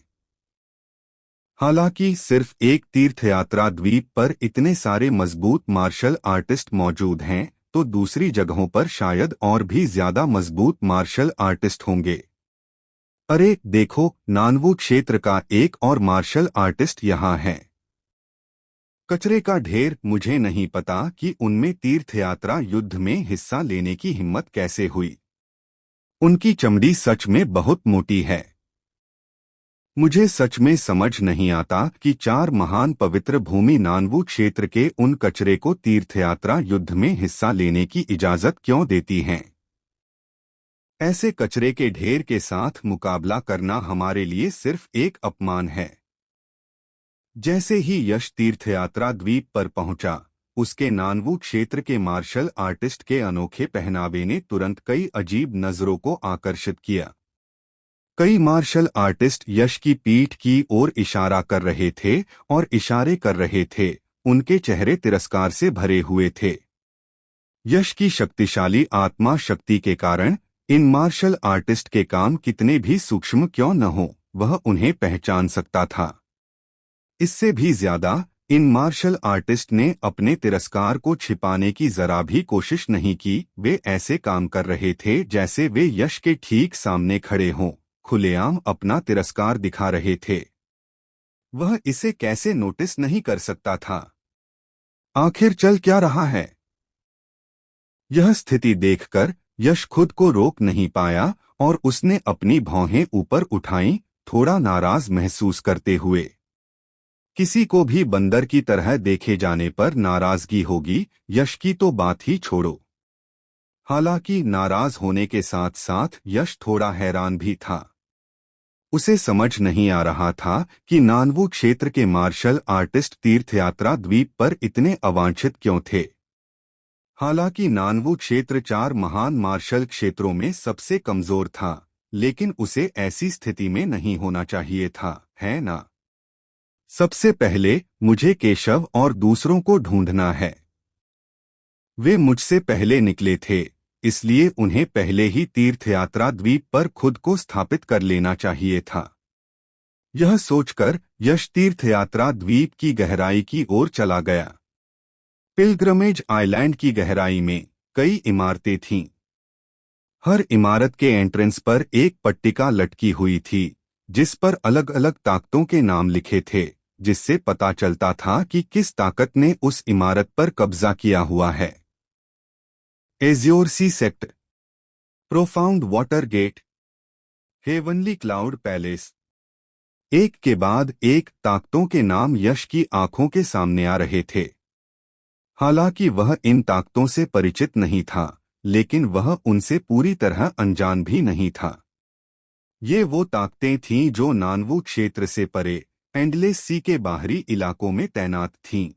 हालांकि सिर्फ एक तीर्थयात्रा द्वीप पर इतने सारे मजबूत मार्शल आर्टिस्ट मौजूद हैं, तो दूसरी जगहों पर शायद और भी ज्यादा मजबूत मार्शल आर्टिस्ट होंगे। अरे देखो, नानवू क्षेत्र का एक और मार्शल आर्टिस्ट यहाँ है। कचरे का ढेर। मुझे नहीं पता कि उनमें तीर्थयात्रा युद्ध में हिस्सा लेने की हिम्मत कैसे हुई। उनकी चमड़ी सच में बहुत मोटी है। मुझे सच में समझ नहीं आता कि 4 महान पवित्र भूमि नानवू क्षेत्र के उन कचरे को तीर्थयात्रा युद्ध में हिस्सा लेने की इजाजत क्यों देती हैं। ऐसे कचरे के ढेर के साथ मुकाबला करना हमारे लिए सिर्फ एक अपमान है। जैसे ही यश तीर्थयात्रा द्वीप पर पहुंचा, उसके नानवू क्षेत्र के मार्शल आर्टिस्ट के अनोखे पहनावे ने तुरंत कई अजीब नजरों को आकर्षित किया। कई मार्शल आर्टिस्ट यश की पीठ की ओर इशारा कर रहे थे और इशारे कर रहे थे, उनके चेहरे तिरस्कार से भरे हुए थे। यश की शक्तिशाली आत्मा शक्ति के कारण इन मार्शल आर्टिस्ट के काम कितने भी सूक्ष्म क्यों न हो, वह उन्हें पहचान सकता था। इससे भी ज्यादा इन मार्शल आर्टिस्ट ने अपने तिरस्कार को छिपाने की जरा भी कोशिश नहीं की। वे ऐसे काम कर रहे थे जैसे वे यश के ठीक सामने खड़े हों, खुलेआम अपना तिरस्कार दिखा रहे थे। वह इसे कैसे नोटिस नहीं कर सकता था? आखिर चल क्या रहा है? यह स्थिति देखकर यश खुद को रोक नहीं पाया और उसने अपनी भौहें ऊपर उठाईं, थोड़ा नाराज महसूस करते हुए। किसी को भी बंदर की तरह देखे जाने पर नाराजगी होगी, यश की तो बात ही छोड़ो। हालांकि नाराज होने के साथ साथ यश थोड़ा हैरान भी था। उसे समझ नहीं आ रहा था कि नानवू क्षेत्र के मार्शल आर्टिस्ट तीर्थयात्रा द्वीप पर इतने अवांछित क्यों थे। हालांकि नानवू क्षेत्र 4 महान मार्शल क्षेत्रों में सबसे कमजोर था, लेकिन उसे ऐसी स्थिति में नहीं होना चाहिए था, है ना? सबसे पहले मुझे केशव और दूसरों को ढूंढना है। वे मुझसे पहले निकले थे, इसलिए उन्हें पहले ही तीर्थयात्रा द्वीप पर खुद को स्थापित कर लेना चाहिए था। यह सोचकर यश तीर्थयात्रा द्वीप की गहराई की ओर चला गया। पिलग्रमेज आइलैंड की गहराई में कई इमारतें थीं। हर इमारत के एंट्रेंस पर एक पट्टिका लटकी हुई थी, जिस पर अलग अलग ताकतों के नाम लिखे थे, जिससे पता चलता था कि किस ताकत ने उस इमारत पर कब्जा किया हुआ है। Azure sea sect, profound water gate, heavenly cloud palace. एक के बाद एक ताकतों के नाम यश की आंखों के सामने आ रहे थे। हालांकि वह इन ताकतों से परिचित नहीं था, लेकिन वह उनसे पूरी तरह अनजान भी नहीं था। ये वो ताकतें थीं जो नानवू क्षेत्र से परे एंडलेस सी के बाहरी इलाकों में तैनात थीं।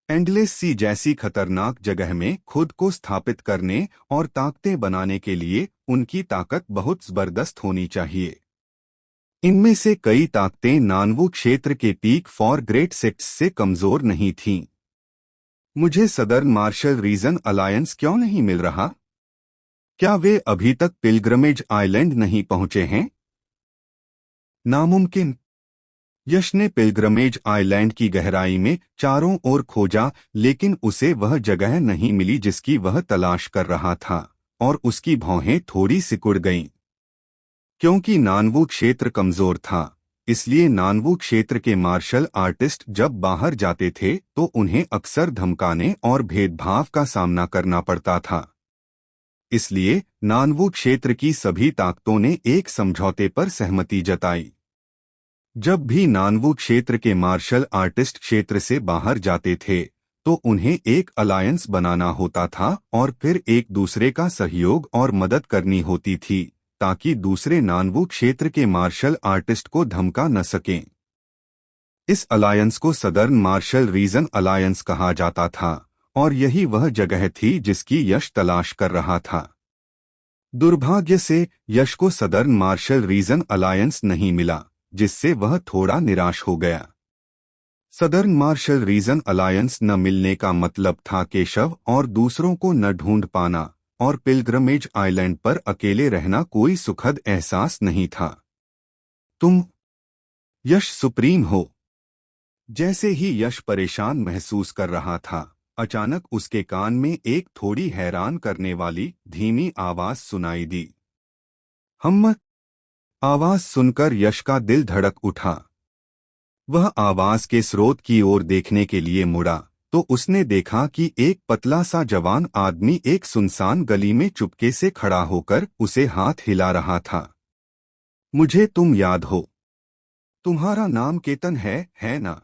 एंडलेस सी जैसी खतरनाक जगह में खुद को स्थापित करने और ताकतें बनाने के लिए उनकी ताकत बहुत जबरदस्त होनी चाहिए। इनमें से कई ताकतें नानवू क्षेत्र के पीक फॉर ग्रेट सेक्ट्स से कमजोर नहीं थीं। मुझे सदर्न मार्शल रीजन अलायंस क्यों नहीं मिल रहा? क्या वे अभी तक पिलग्रमेज आइलैंड नहीं पहुंचे हैं? नामुमकिन। यश ने पिलग्रमेज आइलैंड की गहराई में चारों ओर खोजा, लेकिन उसे वह जगह नहीं मिली जिसकी वह तलाश कर रहा था, और उसकी भौहें थोड़ी सिकुड़ गईं। क्योंकि नानवू क्षेत्र कमजोर था, इसलिए नानवू क्षेत्र के मार्शल आर्टिस्ट जब बाहर जाते थे तो उन्हें अक्सर धमकाने और भेदभाव का सामना करना पड़ता था। इसलिए नानवू क्षेत्र की सभी ताकतों ने एक समझौते पर सहमति जताई। जब भी नानवू क्षेत्र के मार्शल आर्टिस्ट क्षेत्र से बाहर जाते थे तो उन्हें एक अलायंस बनाना होता था और फिर एक दूसरे का सहयोग और मदद करनी होती थी, ताकि दूसरे नानवू क्षेत्र के मार्शल आर्टिस्ट को धमका न सकें। इस अलायंस को सदर्न मार्शल रीजन अलायंस कहा जाता था, और यही वह जगह थी जिसकी यश तलाश कर रहा था। दुर्भाग्य से यश को सदर्न मार्शल रीजन अलायंस नहीं मिला, जिससे वह थोड़ा निराश हो गया। सदर्न मार्शल रीजन अलायंस न मिलने का मतलब था केशव और दूसरों को न ढूंढ पाना, और पिलग्रमेज आइलैंड पर अकेले रहना कोई सुखद एहसास नहीं था। तुम यश सुप्रीम हो। जैसे ही यश परेशान महसूस कर रहा था, अचानक उसके कान में एक थोड़ी हैरान करने वाली धीमी आवाज सुनाई दी। हम। आवाज सुनकर यश का दिल धड़क उठा। वह आवाज के स्रोत की ओर देखने के लिए मुड़ा तो उसने देखा कि एक पतला सा जवान आदमी एक सुनसान गली में चुपके से खड़ा होकर उसे हाथ हिला रहा था। मुझे तुम याद हो? तुम्हारा नाम केतन है ना?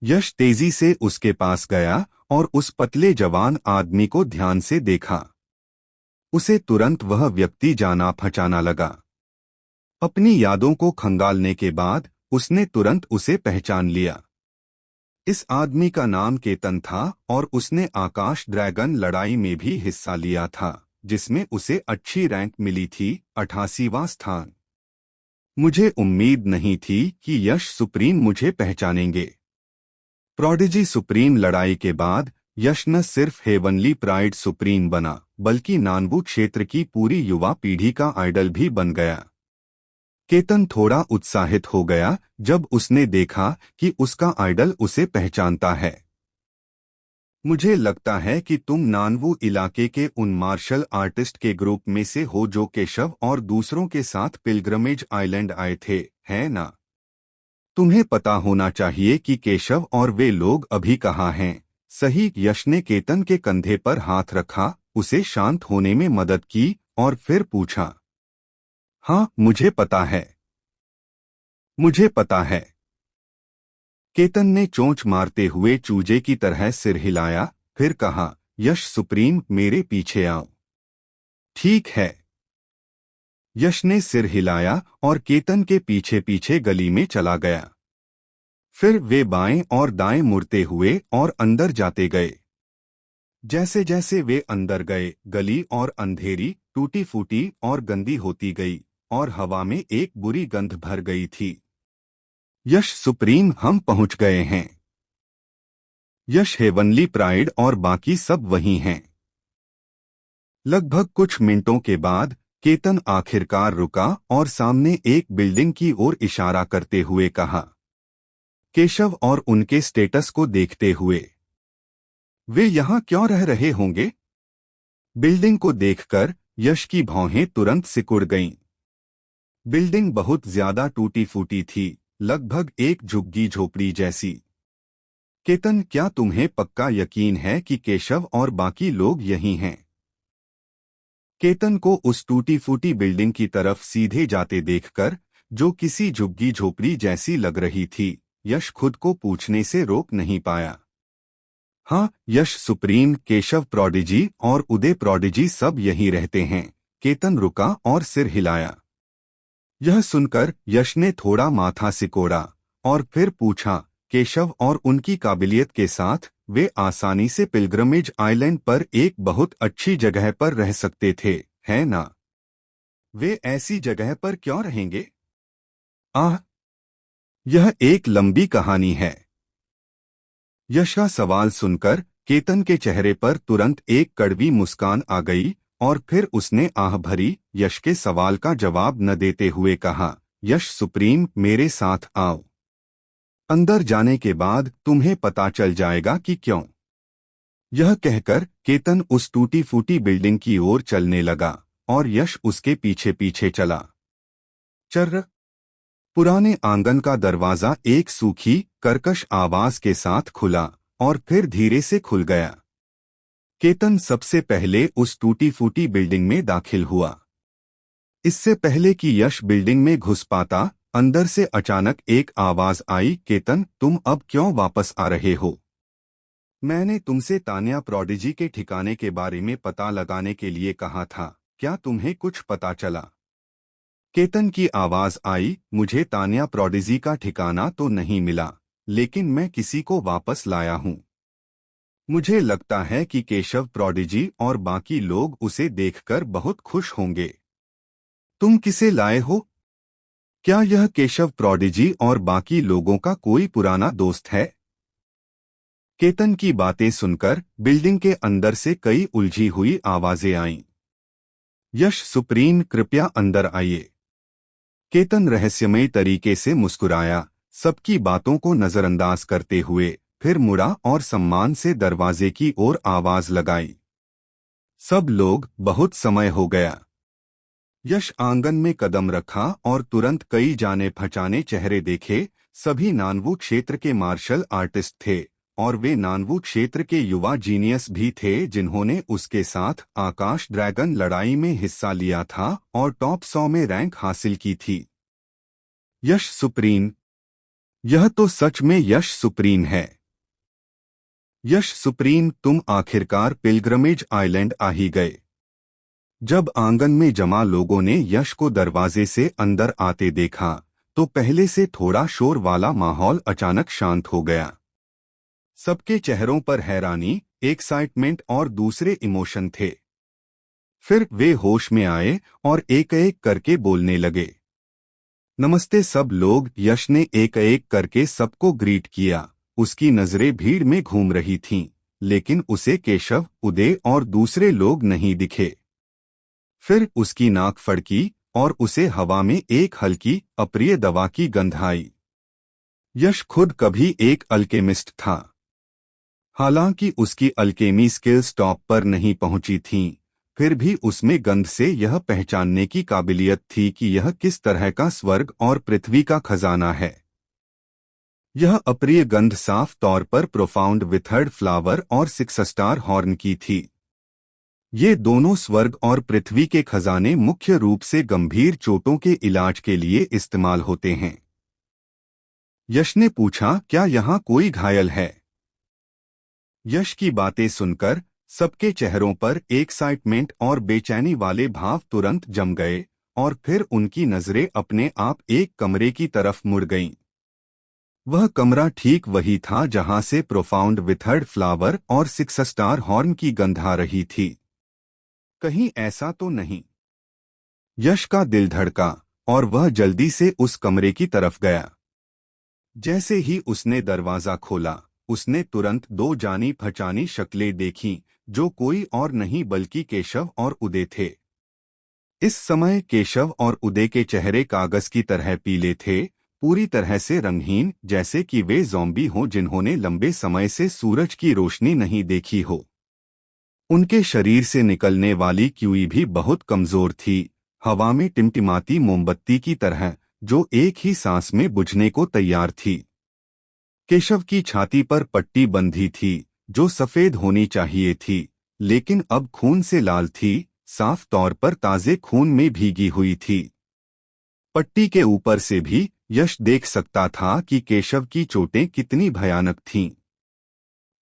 यश तेजी से उसके पास गया और उस पतले जवान आदमी को ध्यान से देखा। उसे तुरंत वह व्यक्ति जाना पहचाना लगा। अपनी यादों को खंगालने के बाद उसने तुरंत उसे पहचान लिया। इस आदमी का नाम केतन था और उसने आकाश ड्रैगन लड़ाई में भी हिस्सा लिया था, जिसमें उसे अच्छी रैंक मिली थी, 88वां स्थान। मुझे उम्मीद नहीं थी कि यश सुप्रीम मुझे पहचानेंगे। प्रोडिजी सुप्रीम लड़ाई के बाद यश न सिर्फ हेवनली प्राइड सुप्रीम बना, बल्कि नानवू क्षेत्र की पूरी युवा पीढ़ी का आइडल भी बन गया। केतन थोड़ा उत्साहित हो गया जब उसने देखा कि उसका आइडल उसे पहचानता है। मुझे लगता है कि तुम नानवू इलाके के उन मार्शल आर्टिस्ट के ग्रुप में से हो जो केशव और दूसरों के साथ पिलग्रमेज आइलैंड आए थे, है ना? तुम्हें पता होना चाहिए कि केशव और वे लोग अभी कहाँ हैं। सही। यश ने केतन के कंधे पर हाथ रखा, उसे शांत होने में मदद की और फिर पूछा, हाँ मुझे पता है, मुझे पता है। केतन ने चोंच मारते हुए चूजे की तरह सिर हिलाया, फिर कहा, यश सुप्रीम मेरे पीछे आओ। ठीक है। यश ने सिर हिलाया और केतन के पीछे पीछे गली में चला गया। फिर वे बाएं और दाएं मुड़ते हुए और अंदर जाते गए। जैसे जैसे वे अंदर गए, गली और अंधेरी, टूटी फूटी और गंदी होती गई और हवा में एक बुरी गंध भर गई थी। यश सुप्रीम हम पहुंच गए हैं। यश हेवनली प्राइड और बाकी सब वहीं हैं। लगभग कुछ मिनटों के बाद केतन आखिरकार रुका और सामने एक बिल्डिंग की ओर इशारा करते हुए कहा, केशव और उनके स्टेटस को देखते हुए, वे यहां क्यों रह रहे होंगे? बिल्डिंग को देखकर यश की भौहें तुरंत सिकुड़ गईं। बिल्डिंग बहुत ज्यादा टूटी फूटी थी, लगभग एक झुग्गी झोपड़ी जैसी। केतन, क्या तुम्हें पक्का यकीन है कि केशव और बाकी लोग यहीं हैं? केतन को उस टूटी फूटी बिल्डिंग की तरफ सीधे जाते देखकर, जो किसी झुग्गी झोपड़ी जैसी लग रही थी, यश खुद को पूछने से रोक नहीं पाया। हाँ यश सुप्रीम, केशव प्रोडिजी और उदय प्रोडिजी सब यहीं रहते हैं। केतन रुका और सिर हिलाया। यह सुनकर यश ने थोड़ा माथा सिकोड़ा और फिर पूछा, केशव और उनकी काबिलियत के साथ वे आसानी से पिलग्रमेज आइलैंड पर एक बहुत अच्छी जगह पर रह सकते थे, है ना? वे ऐसी जगह पर क्यों रहेंगे? आह, यह एक लंबी कहानी है। यश का सवाल सुनकर केतन के चेहरे पर तुरंत एक कड़वी मुस्कान आ गई और फिर उसने आह भरी यश के सवाल का जवाब न देते हुए कहा, यश सुप्रीम मेरे साथ आओ। अंदर जाने के बाद तुम्हें पता चल जाएगा कि क्यों। यह कहकर केतन उस टूटी फूटी बिल्डिंग की ओर चलने लगा और यश उसके पीछे पीछे चला। चर्र। पुराने आंगन का दरवाजा एक सूखी, कर्कश आवाज के साथ खुला और फिर धीरे से खुल गया। केतन सबसे पहले उस टूटी फूटी बिल्डिंग में दाखिल हुआ। इससे पहले कि यश बिल्डिंग में घुस पाता, अंदर से अचानक एक आवाज आई, केतन तुम अब क्यों वापस आ रहे हो? मैंने तुमसे तान्या प्रोडिजी के ठिकाने के बारे में पता लगाने के लिए कहा था, क्या तुम्हें कुछ पता चला? केतन की आवाज आई, मुझे तान्या प्रोडिजी का ठिकाना तो नहीं मिला, लेकिन मैं किसी को वापस लाया हूं। मुझे लगता है कि केशव प्रोडिजी और बाकी लोग उसे देखकर बहुत खुश होंगे। तुम किसे लाए हो? क्या यह केशव प्रोडिजी और बाकी लोगों का कोई पुराना दोस्त है? केतन की बातें सुनकर बिल्डिंग के अंदर से कई उलझी हुई आवाजें आईं। यश सुप्रीम कृपया अंदर आइए। केतन रहस्यमय तरीके से मुस्कुराया, सबकी बातों को नजरअंदाज करते हुए, फिर मुड़ा और सम्मान से दरवाजे की ओर आवाज लगाई। सब लोग, बहुत समय हो गया। यश आंगन में कदम रखा और तुरंत कई जाने पहचाने चेहरे देखे। सभी नानवू क्षेत्र के मार्शल आर्टिस्ट थे और वे नानवू क्षेत्र के युवा जीनियस भी थे जिन्होंने उसके साथ आकाश ड्रैगन लड़ाई में हिस्सा लिया था और टॉप 100 में रैंक हासिल की थी। यश सुप्रीम, यह तो सच में यश सुप्रीम है। यश सुप्रीम, तुम आखिरकार पिलग्रमेज आइलैंड आ ही गए। जब आंगन में जमा लोगों ने यश को दरवाजे से अंदर आते देखा, तो पहले से थोड़ा शोर वाला माहौल अचानक शांत हो गया। सबके चेहरों पर हैरानी, एक्साइटमेंट और दूसरे इमोशन थे। फिर वे होश में आए और एक एक करके बोलने लगे। नमस्ते सब लोग। यश ने एक एक करके सबको ग्रीट किया। उसकी नजरें भीड़ में घूम रही थीं, लेकिन उसे केशव, उदय और दूसरे लोग नहीं दिखे। फिर उसकी नाक फड़की और उसे हवा में एक हल्की, अप्रिय दवा की गंध आई। यश खुद कभी एक अल्केमिस्ट था। हालांकि उसकी अल्केमी स्किल्स टॉप पर नहीं पहुंची थीं, फिर भी उसमें गंध से यह पहचानने की काबिलियत थी कि यह किस तरह का स्वर्ग और पृथ्वी का खजाना है। यह अप्रिय गंध साफ तौर पर प्रोफाउंड विथर्ड फ्लावर और 6 स्टार हॉर्न की थी। ये दोनों स्वर्ग और पृथ्वी के खजाने मुख्य रूप से गंभीर चोटों के इलाज के लिए इस्तेमाल होते हैं। यश ने पूछा, क्या यहाँ कोई घायल है? यश की बातें सुनकर सबके चेहरों पर एक्साइटमेंट और बेचैनी वाले भाव तुरंत जम गए और फिर उनकी नजरें अपने आप एक कमरे की तरफ मुड़ गईं। वह कमरा ठीक वही था जहां से प्रोफाउंड विथर्ड फ्लावर और 6 स्टार हॉर्न की गंध आ रही थी। कहीं ऐसा तो नहीं? यश का दिल धड़का और वह जल्दी से उस कमरे की तरफ गया। जैसे ही उसने दरवाजा खोला, उसने तुरंत दो जानी पहचानी शक्लें देखीं, जो कोई और नहीं बल्कि केशव और उदय थे। इस समय केशव और उदय के चेहरे कागज की तरह पीले थे, पूरी तरह से रंगहीन, जैसे कि वे ज़ॉम्बी हों जिन्होंने लंबे समय से सूरज की रोशनी नहीं देखी हो। उनके शरीर से निकलने वाली क्यूई भी बहुत कमजोर थी, हवा में टिमटिमाती मोमबत्ती की तरह, जो एक ही सांस में बुझने को तैयार थी। केशव की छाती पर पट्टी बंधी थी, जो सफेद होनी चाहिए थी, लेकिन अब खून से लाल थी, साफ तौर पर ताजे खून में भीगी हुई थी। पट्टी के ऊपर से भी यश देख सकता था कि केशव की चोटें कितनी भयानक थीं।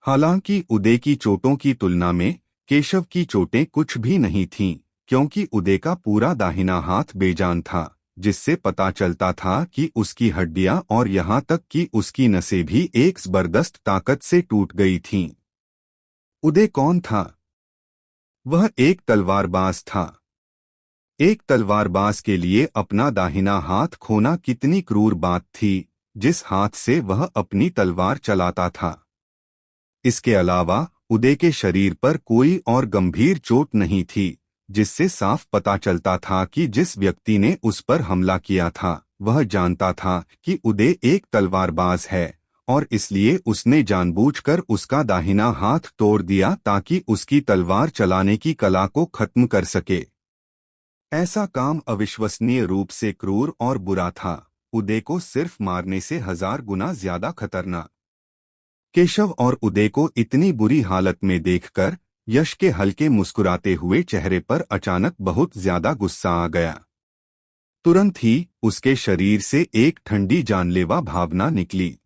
हालांकि उदय की चोटों की तुलना में केशव की चोटें कुछ भी नहीं थीं, क्योंकि उदय का पूरा दाहिना हाथ बेजान था, जिससे पता चलता था कि उसकी हड्डियां और यहां तक कि उसकी नसें भी एक जबरदस्त ताकत से टूट गई थीं। उदय कौन था? वह एक तलवारबाज था। एक तलवारबाज के लिए अपना दाहिना हाथ खोना कितनी क्रूर बात थी, जिस हाथ से वह अपनी तलवार चलाता था। इसके अलावा उदय के शरीर पर कोई और गंभीर चोट नहीं थी, जिससे साफ पता चलता था कि जिस व्यक्ति ने उस पर हमला किया था, वह जानता था कि उदय एक तलवारबाज है, और इसलिए उसने जानबूझकर उसका दाहिना हाथ तोड़ दिया ताकि उसकी तलवार चलाने की कला को खत्म कर सके। ऐसा काम अविश्वसनीय रूप से क्रूर और बुरा था, उदय को सिर्फ मारने से 1000 गुना ज्यादा खतरनाक। केशव और उदय को इतनी बुरी हालत में देखकर यश के हल्के मुस्कुराते हुए चेहरे पर अचानक बहुत ज्यादा गुस्सा आ गया। तुरंत ही उसके शरीर से एक ठंडी जानलेवा भावना निकली।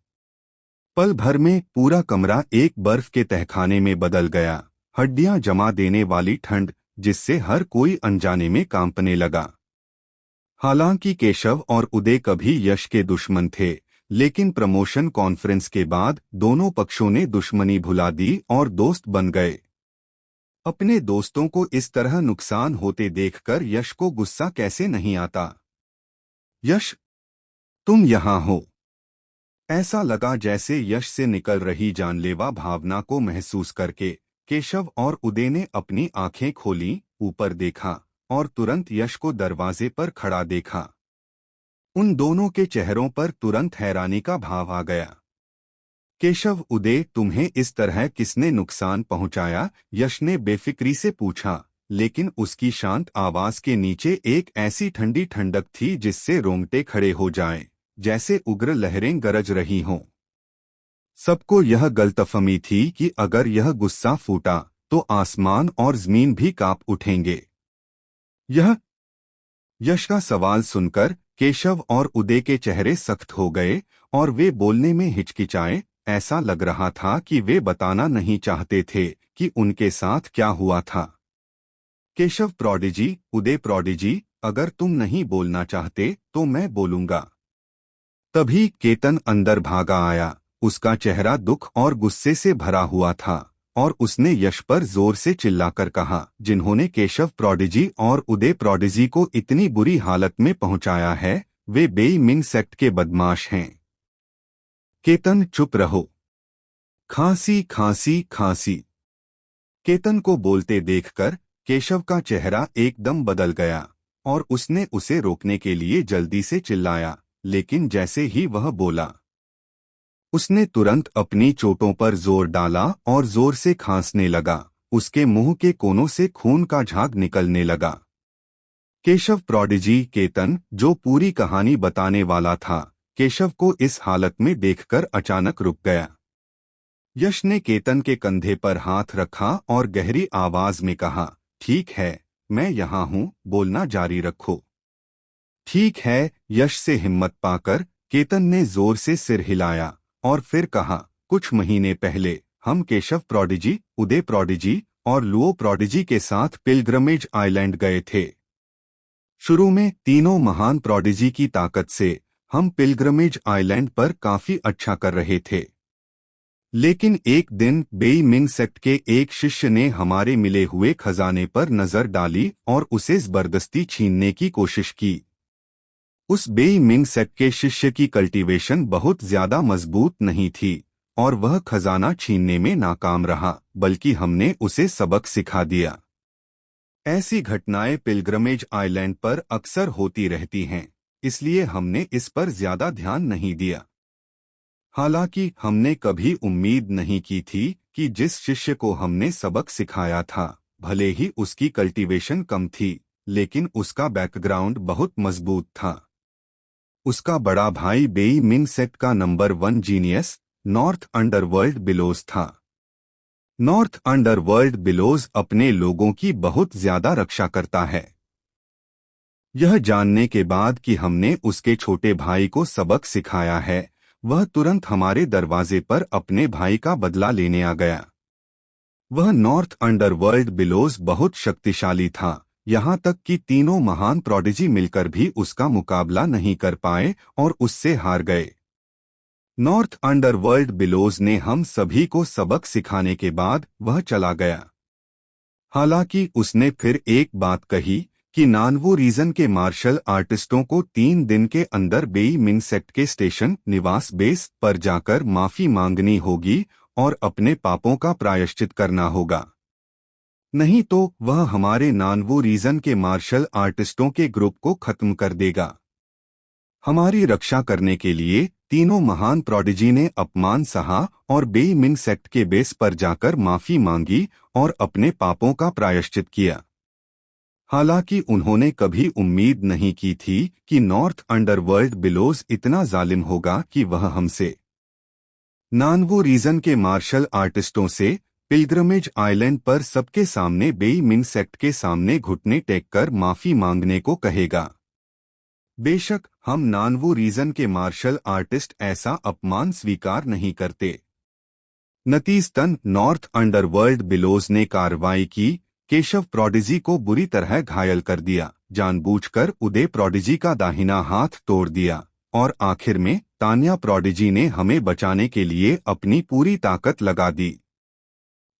पल भर में पूरा कमरा एक बर्फ के तहखाने में बदल गया, हड्डियां जमा देने वाली ठंड, जिससे हर कोई अनजाने में कांपने लगा। हालांकि केशव और उदय कभी यश के दुश्मन थे, लेकिन प्रमोशन कॉन्फ्रेंस के बाद दोनों पक्षों ने दुश्मनी भुला दी और दोस्त बन गए। अपने दोस्तों को इस तरह नुकसान होते देखकर यश को गुस्सा कैसे नहीं आता? यश, तुम यहाँ हो। ऐसा लगा जैसे यश से निकल रही जानलेवा भावना को महसूस करके केशव और उदय ने अपनी आंखें खोलीं, ऊपर देखा और तुरंत यश को दरवाजे पर खड़ा देखा। उन दोनों के चेहरों पर तुरंत हैरानी का भाव आ गया। केशव, उदय, तुम्हें इस तरह किसने नुकसान पहुंचाया? यश ने बेफिक्री से पूछा, लेकिन उसकी शांत आवाज के नीचे एक ऐसी ठंडी ठंडक थी जिससे रोंगटे खड़े हो जाएं, जैसे उग्र लहरें गरज रही हों। सबको यह गलतफहमी थी कि अगर यह गुस्सा फूटा तो आसमान और जमीन भी कांप उठेंगे। यह यश का सवाल सुनकर केशव और उदय के चेहरे सख्त हो गए और वे बोलने में हिचकिचाए। ऐसा लग रहा था कि वे बताना नहीं चाहते थे कि उनके साथ क्या हुआ था। केशव प्रोडिजी, उदय प्रोडिजी, अगर तुम नहीं बोलना चाहते तो मैं बोलूंगा। तभी केतन अंदर भागा आया। उसका चेहरा दुख और गुस्से से भरा हुआ था और उसने यश पर जोर से चिल्लाकर कहा, जिन्होंने केशव प्रोडिजी और उदय प्रोडिजी को इतनी बुरी हालत में पहुंचाया है, वे बेई मिंग सेक्ट के बदमाश हैं। केतन, चुप रहो। खांसी खांसी खांसी। केतन को बोलते देखकर केशव का चेहरा एकदम बदल गया और उसने उसे रोकने के लिए जल्दी से चिल्लाया, लेकिन जैसे ही वह बोला, उसने तुरंत अपनी चोटों पर जोर डाला और जोर से खांसने लगा। उसके मुंह के कोनों से खून का झाग निकलने लगा। केशव प्रोडिजी केतन, जो पूरी कहानी बताने वाला था, केशव को इस हालत में देखकर अचानक रुक गया। यश ने केतन के कंधे पर हाथ रखा और गहरी आवाज में कहा, ठीक है, मैं यहाँ हूँ, बोलना जारी रखो। ठीक है, यश से हिम्मत पाकर केतन ने जोर से सिर हिलाया और फिर कहा, कुछ महीने पहले हम केशव प्रोडिजी, उदय प्रोडिजी और लुओ प्रोडिजी के साथ पिलग्रमेज आइलैंड गए थे। शुरू में तीनों महान प्रोडिजी की ताकत से हम पिलग्रमेज आइलैंड पर काफी अच्छा कर रहे थे, लेकिन एक दिन बेई मिंग सेक्ट के एक शिष्य ने हमारे मिले हुए खजाने पर नजर डाली और उसे जबरदस्ती छीनने की कोशिश की। उस बेई मिंग सेक्ट के शिष्य की कल्टीवेशन बहुत ज्यादा मजबूत नहीं थी और वह खजाना छीनने में नाकाम रहा, बल्कि हमने उसे सबक सिखा दिया। ऐसी घटनाएं पिलग्रमेज आइलैंड पर अक्सर होती रहती हैं, इसलिए हमने इस पर ज्यादा ध्यान नहीं दिया। हालांकि हमने कभी उम्मीद नहीं की थी कि जिस शिष्य को हमने सबक सिखाया था, भले ही उसकी कल्टीवेशन कम थी, लेकिन उसका बैकग्राउंड बहुत मजबूत था। उसका बड़ा भाई बेई मिंग सेक्ट का number 1 genius North Underworld Billows था। नॉर्थ अंडरवर्ल्ड बिलोज अपने लोगों की बहुत ज्यादा रक्षा करता है। यह जानने के बाद कि हमने उसके छोटे भाई को सबक सिखाया है, वह तुरंत हमारे दरवाजे पर अपने भाई का बदला लेने आ गया। वह नॉर्थ अंडरवर्ल्ड बिलोज बहुत शक्तिशाली था, यहाँ तक कि तीनों महान प्रोडिजी मिलकर भी उसका मुकाबला नहीं कर पाए और उससे हार गए। नॉर्थ अंडरवर्ल्ड बिलोज ने हम सभी को सबक सिखाने के बाद वह चला गया। हालांकि उसने फिर एक बात कही कि नानवो रीजन के मार्शल आर्टिस्टों को 3 दिन के अंदर बेई मिंग सेक्ट के स्टेशन निवास बेस पर जाकर माफी मांगनी होगी और अपने पापों का प्रायश्चित करना होगा, नहीं तो वह हमारे नानवो रीजन के मार्शल आर्टिस्टों के ग्रुप को खत्म कर देगा। हमारी रक्षा करने के लिए तीनों महान प्रोडिजी ने अपमान सहा और बेई मिंग सेक्ट के बेस पर जाकर माफी मांगी और अपने पापों का प्रायश्चित किया। हालांकि उन्होंने कभी उम्मीद नहीं की थी कि नॉर्थ अंडरवर्ल्ड बिलोज इतना जालिम होगा कि वह हमसे, नानवो रीजन के मार्शल आर्टिस्टों से, पिलग्रमेज आइलैंड पर सबके सामने बेई मिंग सेक्ट के सामने घुटने टेक कर माफी मांगने को कहेगा। बेशक हम नानवो रीजन के मार्शल आर्टिस्ट ऐसा अपमान स्वीकार नहीं करते। नतीजतन नॉर्थ अंडरवर्ल्ड बिलोज ने कार्रवाई की, केशव प्रोडिजी को बुरी तरह घायल कर दिया, जानबूझकर उदय प्रोडिजी का दाहिना हाथ तोड़ दिया और आखिर में तान्या प्रोडिजी ने हमें बचाने के लिए अपनी पूरी ताकत लगा दी।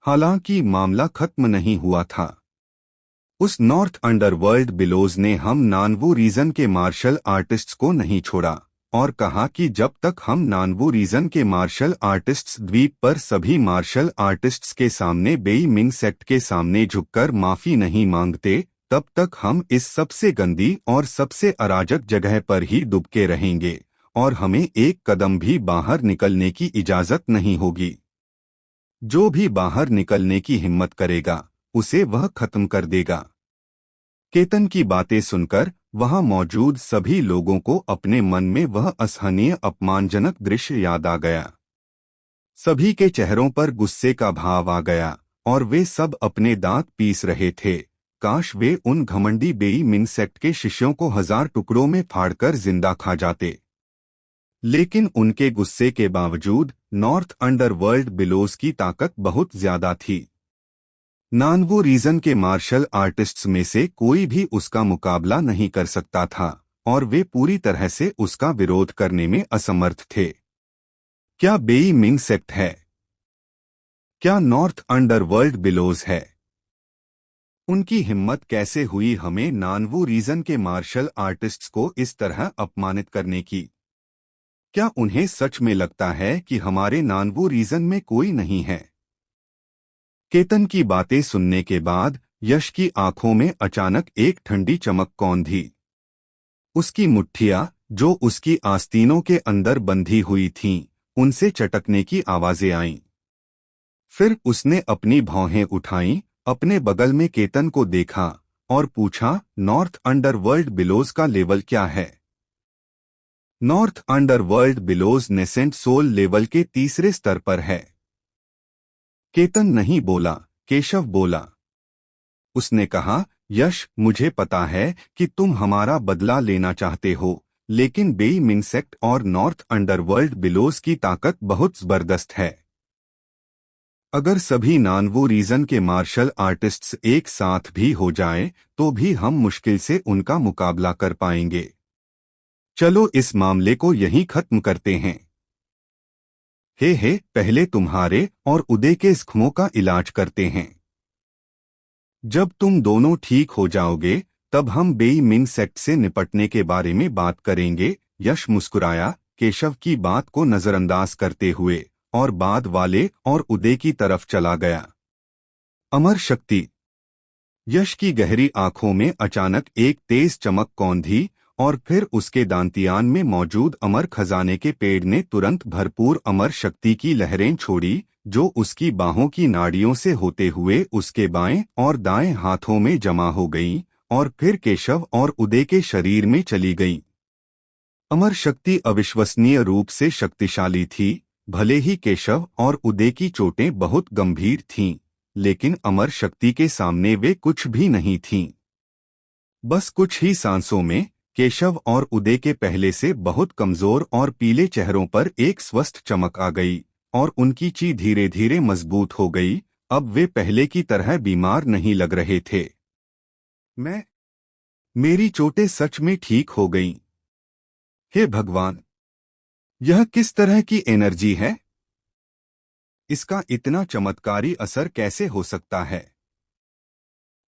हालांकि मामला खत्म नहीं हुआ था। उस नॉर्थ अंडरवर्ल्ड बिलोज ने हम नानवो रीजन के मार्शल आर्टिस्ट्स को नहीं छोड़ा और कहा कि जब तक हम नानवो रीजन के मार्शल आर्टिस्ट्स द्वीप पर सभी मार्शल आर्टिस्ट्स के सामने बेई मिंग सेक्ट के सामने झुककर माफी नहीं मांगते, तब तक हम इस सबसे गंदी और सबसे अराजक जगह पर ही दुबके रहेंगे और हमें एक कदम भी बाहर निकलने की इजाजत नहीं होगी। जो भी बाहर निकलने की हिम्मत करेगा, उसे वह खत्म कर देगा। केतन की बातें सुनकर वहां मौजूद सभी लोगों को अपने मन में वह असहनीय अपमानजनक दृश्य याद आ गया। सभी के चेहरों पर गुस्से का भाव आ गया और वे सब अपने दांत पीस रहे थे। काश वे उन घमंडी बेई मिंग सेक्ट के शिष्यों को 1000 टुकड़ों में फाड़कर जिंदा खा जाते। लेकिन उनके गुस्से के बावजूद नॉर्थ अंडरवर्ल्ड बिलोज की ताकत बहुत ज्यादा थी। नानवो रीजन के मार्शल आर्टिस्ट्स में से कोई भी उसका मुकाबला नहीं कर सकता था और वे पूरी तरह से उसका विरोध करने में असमर्थ थे। क्या बेई मिंग सेक्ट है? क्या नॉर्थ अंडरवर्ल्ड बिलोज है? उनकी हिम्मत कैसे हुई हमें नानवू रीजन के मार्शल आर्टिस्ट्स को इस तरह अपमानित करने की? क्या उन्हें सच में लगता है कि हमारे नानवू रीजन में कोई नहीं है? केतन की बातें सुनने के बाद यश की आंखों में अचानक एक ठंडी चमक कौंधी। उसकी मुट्ठियां, जो उसकी आस्तीनों के अंदर बंधी हुई थीं, उनसे चटकने की आवाजें आईं। फिर उसने अपनी भौहें उठाईं, अपने बगल में केतन को देखा और पूछा, नॉर्थ अंडरवर्ल्ड बिलोज का लेवल क्या है? North Underworld Billows nascent soul level के तीसरे स्तर पर है। केतन नहीं बोला, केशव बोला। उसने कहा, यश, मुझे पता है कि तुम हमारा बदला लेना चाहते हो, लेकिन बेई मिंग सेक्ट और नॉर्थ अंडरवर्ल्ड बिलोज की ताकत बहुत जबरदस्त है। अगर सभी नानवू रीजन के मार्शल आर्टिस्ट्स एक साथ भी हो जाएं, तो भी हम मुश्किल से उनका मुकाबला कर पाएंगे। चलो इस मामले को यहीं खत्म करते हैं। हे, पहले तुम्हारे और उदय के जख्मों का इलाज करते हैं। जब तुम दोनों ठीक हो जाओगे, तब हम बेई मिंग सेक्ट से निपटने के बारे में बात करेंगे। यश मुस्कुराया, केशव की बात को नजरअंदाज करते हुए, और बाद वाले और उदय की तरफ चला गया। अमर शक्ति। यश की गहरी आंखों में अचानक एक तेज चमक कौंधी, और फिर उसके दांतियान में मौजूद अमर खजाने के पेड़ ने तुरंत भरपूर अमर शक्ति की लहरें छोड़ी, जो उसकी बाहों की नाड़ियों से होते हुए उसके बाएं और दाएं हाथों में जमा हो गईं, और फिर केशव और उदय के शरीर में चली गईं। अमर शक्ति अविश्वसनीय रूप से शक्तिशाली थी। भले ही केशव और उदय की चोटें बहुत गंभीर थीं, लेकिन अमर शक्ति के सामने वे कुछ भी नहीं थीं। बस कुछ ही सांसों में केशव और उदय के पहले से बहुत कमजोर और पीले चेहरों पर एक स्वस्थ चमक आ गई, और उनकी ची धीरे धीरे मजबूत हो गई। अब वे पहले की तरह बीमार नहीं लग रहे थे। मेरी चोटें सच में ठीक हो गईं। हे भगवान! यह किस तरह की एनर्जी है? इसका इतना चमत्कारी असर कैसे हो सकता है?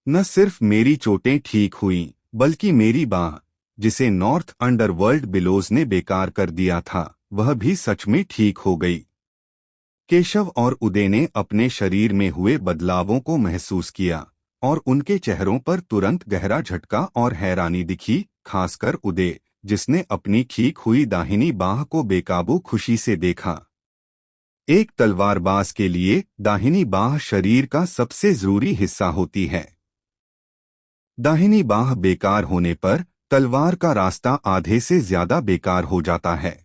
न सिर्फ मेरी चोटें ठीक हुईं, बल्कि मेरी बाह, जिसे नॉर्थ अंडरवर्ल्ड बिलोज ने बेकार कर दिया था, वह भी सच में ठीक हो गई। केशव और उदय ने अपने शरीर में हुए बदलावों को महसूस किया, और उनके चेहरों पर तुरंत गहरा झटका और हैरानी दिखी, खासकर उदय, जिसने अपनी ठीक हुई दाहिनी बाह को बेकाबू खुशी से देखा। एक तलवारबाज के लिए दाहिनी बाह शरीर का सबसे जरूरी हिस्सा होती है। दाहिनी बाह बेकार होने पर तलवार का रास्ता आधे से ज्यादा बेकार हो जाता है।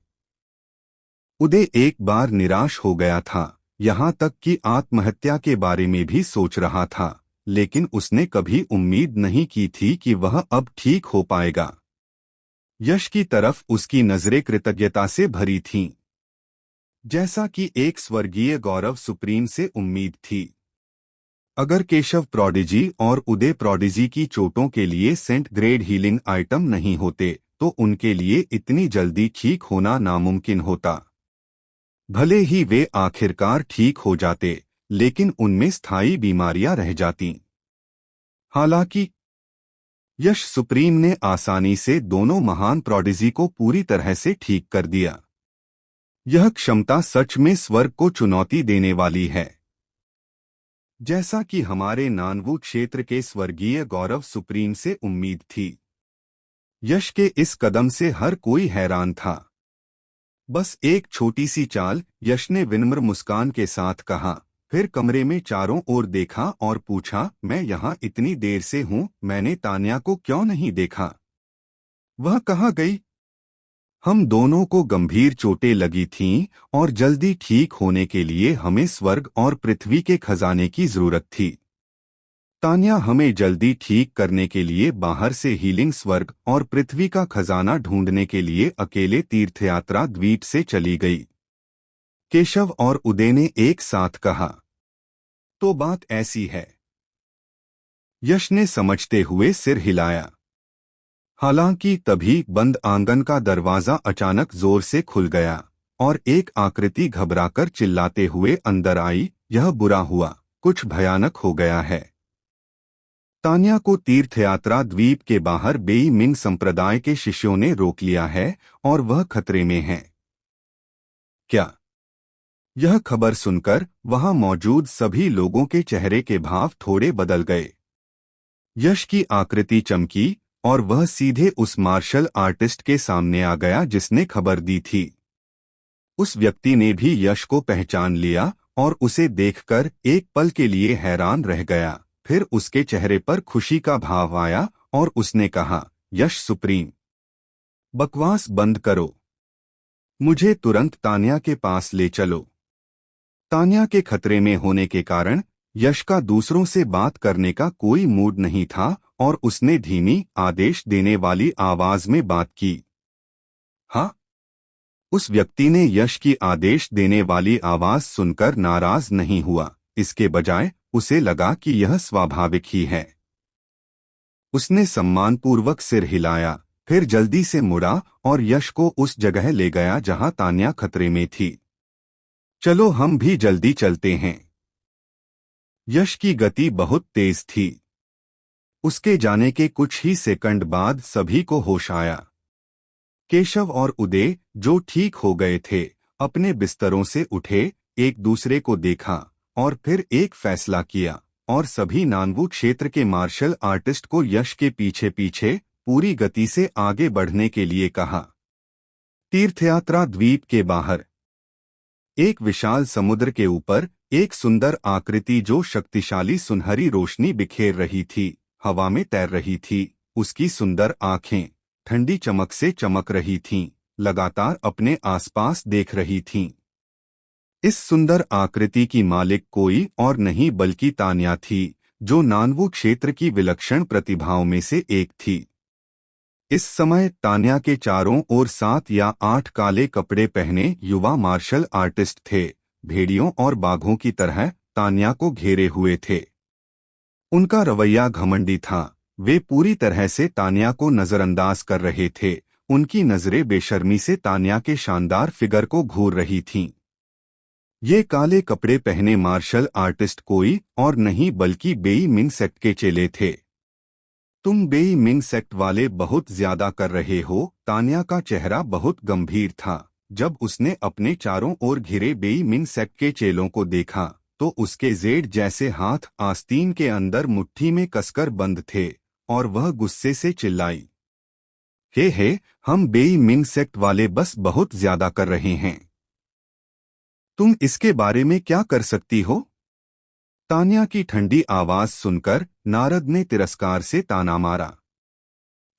उदय एक बार निराश हो गया था, यहाँ तक कि आत्महत्या के बारे में भी सोच रहा था, लेकिन उसने कभी उम्मीद नहीं की थी कि वह अब ठीक हो पाएगा। यश की तरफ उसकी नजरें कृतज्ञता से भरी थीं, जैसा कि एक स्वर्गीय गौरव सुप्रीम से उम्मीद थी। अगर केशव प्रोडिजी और उदय प्रोडिजी की चोटों के लिए सेंट ग्रेड हीलिंग आइटम नहीं होते, तो उनके लिए इतनी जल्दी ठीक होना नामुमकिन होता। भले ही वे आखिरकार ठीक हो जाते, लेकिन उनमें स्थायी बीमारियां रह जातीं। हालांकि यश सुप्रीम ने आसानी से दोनों महान प्रोडिजी को पूरी तरह से ठीक कर दिया। यह क्षमता सच में स्वर्ग को चुनौती देने वाली है। जैसा कि हमारे नानवू क्षेत्र के स्वर्गीय गौरव सुप्रीम से उम्मीद थी। यश के इस कदम से हर कोई हैरान था। बस एक छोटी सी चाल, यश ने विनम्र मुस्कान के साथ कहा, फिर कमरे में चारों ओर देखा और पूछा, मैं यहाँ इतनी देर से हूँ, मैंने तान्या को क्यों नहीं देखा? वह कहाँ गई? हम दोनों को गंभीर चोटें लगी थीं, और जल्दी ठीक होने के लिए हमें स्वर्ग और पृथ्वी के खजाने की जरूरत थी। तान्या हमें जल्दी ठीक करने के लिए बाहर से हीलिंग स्वर्ग और पृथ्वी का खजाना ढूंढने के लिए अकेले तीर्थयात्रा द्वीप से चली गई। केशव और उदय ने एक साथ कहा, तो बात ऐसी है। यश ने समझते हुए सिर हिलाया। हालांकि तभी बंद आंगन का दरवाजा अचानक जोर से खुल गया, और एक आकृति घबराकर चिल्लाते हुए अंदर आई, यह बुरा हुआ, कुछ भयानक हो गया है। तान्या को तीर्थयात्रा द्वीप के बाहर बेई मिंग संप्रदाय के शिष्यों ने रोक लिया है और वह खतरे में है। क्या? यह खबर सुनकर वहां मौजूद सभी लोगों के चेहरे के भाव थोड़े बदल गए। यश की आकृति चमकी और वह सीधे उस मार्शल आर्टिस्ट के सामने आ गया जिसने खबर दी थी। उस व्यक्ति ने भी यश को पहचान लिया और उसे देखकर एक पल के लिए हैरान रह गया। फिर उसके चेहरे पर खुशी का भाव आया और उसने कहा, यश सुप्रीम, बकवास बंद करो, मुझे तुरंत तान्या के पास ले चलो। तान्या के खतरे में होने के कारण यश का दूसरों से बात करने का कोई मूड नहीं था और उसने धीमी, आदेश देने वाली आवाज में बात की। हाँ? उस व्यक्ति ने यश की आदेश देने वाली आवाज सुनकर नाराज नहीं हुआ, इसके बजाय उसे लगा कि यह स्वाभाविक ही है। उसने सम्मानपूर्वक सिर हिलाया, फिर जल्दी से मुड़ा और यश को उस जगह ले गया जहां तान्या खतरे में थी। चलो हम भी जल्दी चलते हैं। यश की गति बहुत तेज थी। उसके जाने के कुछ ही सेकंड बाद सभी को होश आया। केशव और उदय, जो ठीक हो गए थे, अपने बिस्तरों से उठे, एक दूसरे को देखा और फिर एक फैसला किया और सभी नानवू क्षेत्र के मार्शल आर्टिस्ट को यश के पीछे पीछे पूरी गति से आगे बढ़ने के लिए कहा। तीर्थयात्रा द्वीप के बाहर एक विशाल समुद्र के ऊपर एक सुंदर आकृति जो शक्तिशाली सुनहरी रोशनी बिखेर रही थी, हवा में तैर रही थी। उसकी सुंदर आंखें ठंडी चमक से चमक रही थीं, लगातार अपने आसपास देख रही थीं। इस सुंदर आकृति की मालिक कोई और नहीं बल्कि तान्या थी, जो नानवू क्षेत्र की विलक्षण प्रतिभाओं में से एक थी। इस समय तान्या के चारों ओर 7 या 8 काले कपड़े पहने युवा मार्शल आर्टिस्ट थे, भेड़ियों और बाघों की तरह तान्या को घेरे हुए थे। उनका रवैया घमंडी था, वे पूरी तरह से तान्या को नजरअंदाज कर रहे थे। उनकी नजरें बेशर्मी से तान्या के शानदार फिगर को घूर रही थीं। ये काले कपड़े पहने मार्शल आर्टिस्ट कोई और नहीं बल्कि बेई मिंग सेक्ट के चेले थे। तुम बेई मिंग सेक्ट वाले बहुत ज्यादा कर रहे हो। तान्या का चेहरा बहुत गंभीर था। जब उसने अपने चारों ओर घिरे बेई मिंग सेक्ट के चेलों को देखा तो उसके जेड जैसे हाथ आस्तीन के अंदर मुट्ठी में कसकर बंद थे और वह गुस्से से चिल्लाई, हे, हम बेई मिंग सेक्ट वाले बस बहुत ज्यादा कर रहे हैं। तुम इसके बारे में क्या कर सकती हो? तान्या की ठंडी आवाज सुनकर नारद ने तिरस्कार से ताना मारा।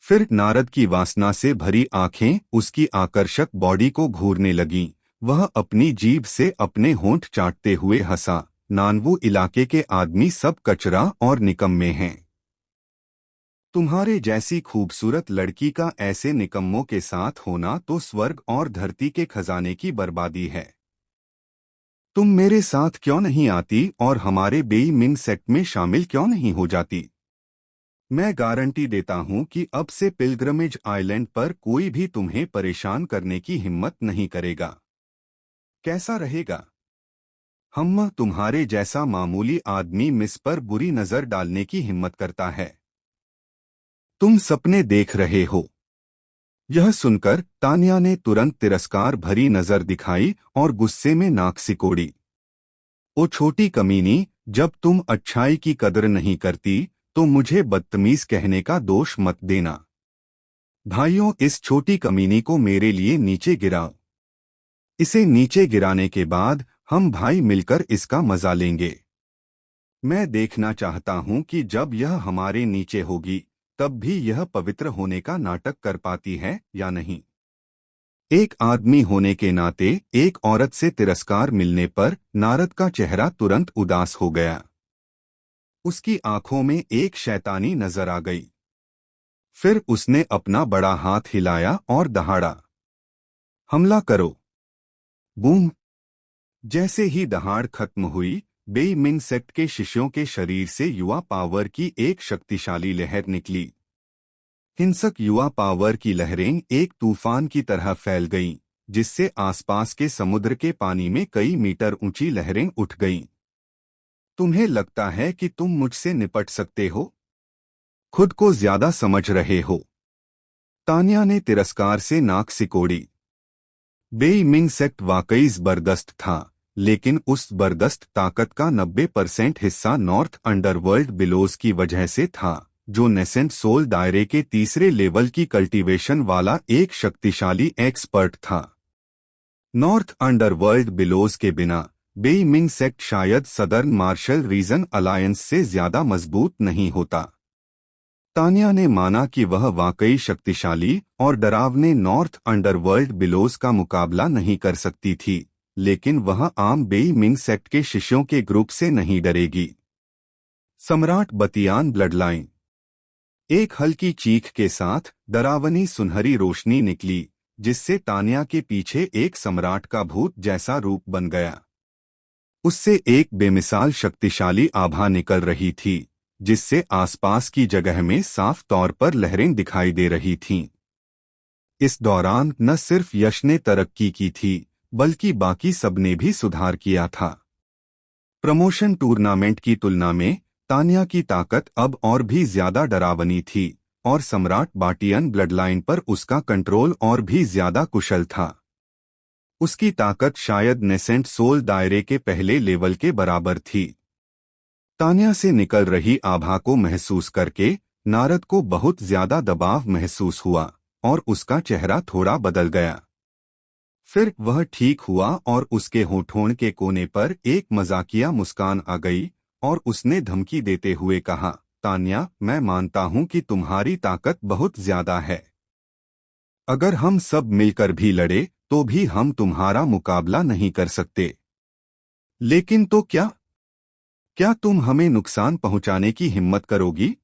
फिर नारद की वासना से भरी आंखें उसकी आकर्षक बॉडी को घूरने लगीं। वह अपनी जीभ से अपने होंठ चाटते हुए हंसा, नानवू इलाके के आदमी सब कचरा और निकम्मे हैं। तुम्हारे जैसी खूबसूरत लड़की का ऐसे निकम्मों के साथ होना तो स्वर्ग और धरती के खजाने की बर्बादी है। तुम मेरे साथ क्यों नहीं आती और हमारे बेई मिंग सेक्ट में शामिल क्यों नहीं हो जाती? मैं गारंटी देता हूं कि अब से पिलग्रमेज आइलैंड पर कोई भी तुम्हें परेशान करने की हिम्मत नहीं करेगा। कैसा रहेगा? हम तुम्हारे जैसा मामूली आदमी मिस पर बुरी नजर डालने की हिम्मत करता है। तुम सपने देख रहे हो। यह सुनकर तान्या ने तुरंत तिरस्कार भरी नजर दिखाई और गुस्से में नाक सिकोड़ी। ओ छोटी कमीनी, जब तुम अच्छाई की कदर नहीं करती तो मुझे बदतमीज कहने का दोष मत देना। भाइयों, इस छोटी कमीनी को मेरे लिए नीचे गिराओ। इसे नीचे गिराने के बाद हम भाई मिलकर इसका मजा लेंगे। मैं देखना चाहता हूं कि जब यह हमारे नीचे होगी तब भी यह पवित्र होने का नाटक कर पाती है या नहीं। एक आदमी होने के नाते एक औरत से तिरस्कार मिलने पर नारद का चेहरा तुरंत उदास हो गया। उसकी आंखों में एक शैतानी नजर आ गई। फिर उसने अपना बड़ा हाथ हिलाया और दहाड़ा, हमला करो। बूम! जैसे ही दहाड़ खत्म हुई, बेई मिंग सेक्ट के शिष्यों के शरीर से युवा पावर की एक शक्तिशाली लहर निकली। हिंसक युवा पावर की लहरें एक तूफान की तरह फैल गईं, जिससे आसपास के समुद्र के पानी में कई मीटर ऊंची लहरें उठ गईं। तुम्हें लगता है कि तुम मुझसे निपट सकते हो? खुद को ज्यादा समझ रहे हो? तान्या ने तिरस्कार से नाक सिकोड़ी। बेईमिंग सेक्ट वाकई जबरदस्त था, लेकिन उस जबरदस्त ताकत का 90% हिस्सा नॉर्थ अंडरवर्ल्ड बिलोज की वजह से था, जो नेसेंट सोल दायरे के तीसरे लेवल की कल्टीवेशन वाला एक शक्तिशाली एक्सपर्ट था। नॉर्थ अंडरवर्ल्ड बिलोज के बिना बेईमिंग सेक्ट शायद सदर्न मार्शल रीजन अलायंस से ज्यादा मजबूत नहीं होता। तान्या ने माना कि वह वाकई शक्तिशाली और डरावने नॉर्थ अंडरवर्ल्ड बिलोज का मुकाबला नहीं कर सकती थी, लेकिन वह आम बेईमिंग सेक्ट के शिष्यों के ग्रुप से नहीं डरेगी। सम्राट बतियान ब्लडलाइन। एक हल्की चीख के साथ डरावनी सुनहरी रोशनी निकली, जिससे तान्या के पीछे एक सम्राट का भूत जैसा रूप बन गया। उससे एक बेमिसाल शक्तिशाली आभा निकल रही थी, जिससे आसपास की जगह में साफ तौर पर लहरें दिखाई दे रही थीं। इस दौरान न सिर्फ यश ने तरक्की की थी, बल्कि बाकी सबने भी सुधार किया था। प्रमोशन टूर्नामेंट की तुलना में तान्या की ताकत अब और भी ज्यादा डरावनी थी, और सम्राट बाटियन ब्लडलाइन पर उसका कंट्रोल और भी ज्यादा कुशल था। उसकी ताकत शायद नेसेंट सोल दायरे के पहले लेवल के बराबर थी। तान्या से निकल रही आभा को महसूस करके नारद को बहुत ज्यादा दबाव महसूस हुआ, और उसका चेहरा थोड़ा बदल गया। फिर वह ठीक हुआ और उसके होठों के कोने पर एक मजाकिया मुस्कान आ गई, और उसने धमकी देते हुए कहा, तान्या, मैं मानता हूं कि तुम्हारी ताकत बहुत ज्यादा है। अगर हम सब मिलकर भी लड़े तो भी हम तुम्हारा मुकाबला नहीं कर सकते। लेकिन तो क्या तुम हमें नुकसान पहुंचाने की हिम्मत करोगी?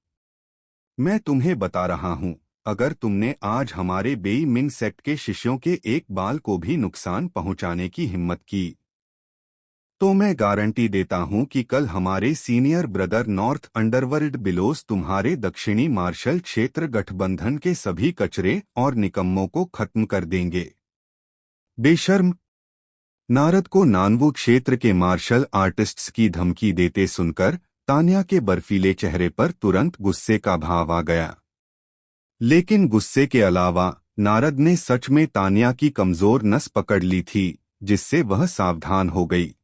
मैं तुम्हें बता रहा हूं, अगर तुमने आज हमारे बेईमिंग सेक्ट के शिष्यों के एक बाल को भी नुकसान पहुंचाने की हिम्मत की, तो मैं गारंटी देता हूं कि कल हमारे सीनियर ब्रदर नॉर्थ अंडरवर्ल्ड बिलोस तुम्हारे दक्षिणी मार्शल क्षेत्र गठबंधन के सभी कचरे और निकम्मों को खत्म कर देंगे। बेशर्म। नारद को नानवू क्षेत्र के मार्शल आर्टिस्ट्स की धमकी देते सुनकर तान्या के बर्फीले चेहरे पर तुरंत गुस्से का भाव आ गया। लेकिन गुस्से के अलावा नारद ने सच में तान्या की कमजोर नस पकड़ ली थी, जिससे वह सावधान हो गई।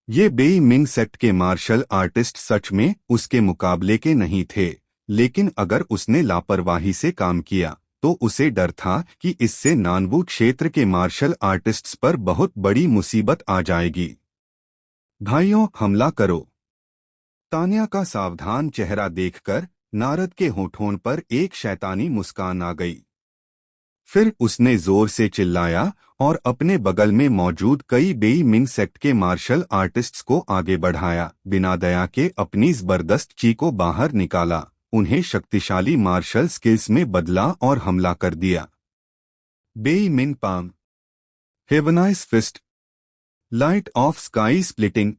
ये बेईमिंग सेक्ट के मार्शल आर्टिस्ट सच में उसके मुकाबले के नहीं थे, लेकिन अगर उसने लापरवाही से काम किया तो उसे डर था कि इससे नानवू क्षेत्र के मार्शल आर्टिस्ट्स पर बहुत बड़ी मुसीबत आ जाएगी। भाइयों, हमला करो! तान्या का सावधान चेहरा देखकर नारद के होठों पर एक शैतानी मुस्कान आ गई। फिर उसने जोर से चिल्लाया और अपने बगल में मौजूद कई बेईमिंग सेक्ट के मार्शल आर्टिस्ट्स को आगे बढ़ाया, बिना दया के अपनी जबरदस्त ची को बाहर निकाला, उन्हें शक्तिशाली मार्शल स्किल्स में बदला और हमला कर दिया। बेईमिंग पाम, हेवनाइज fist, light of sky splitting.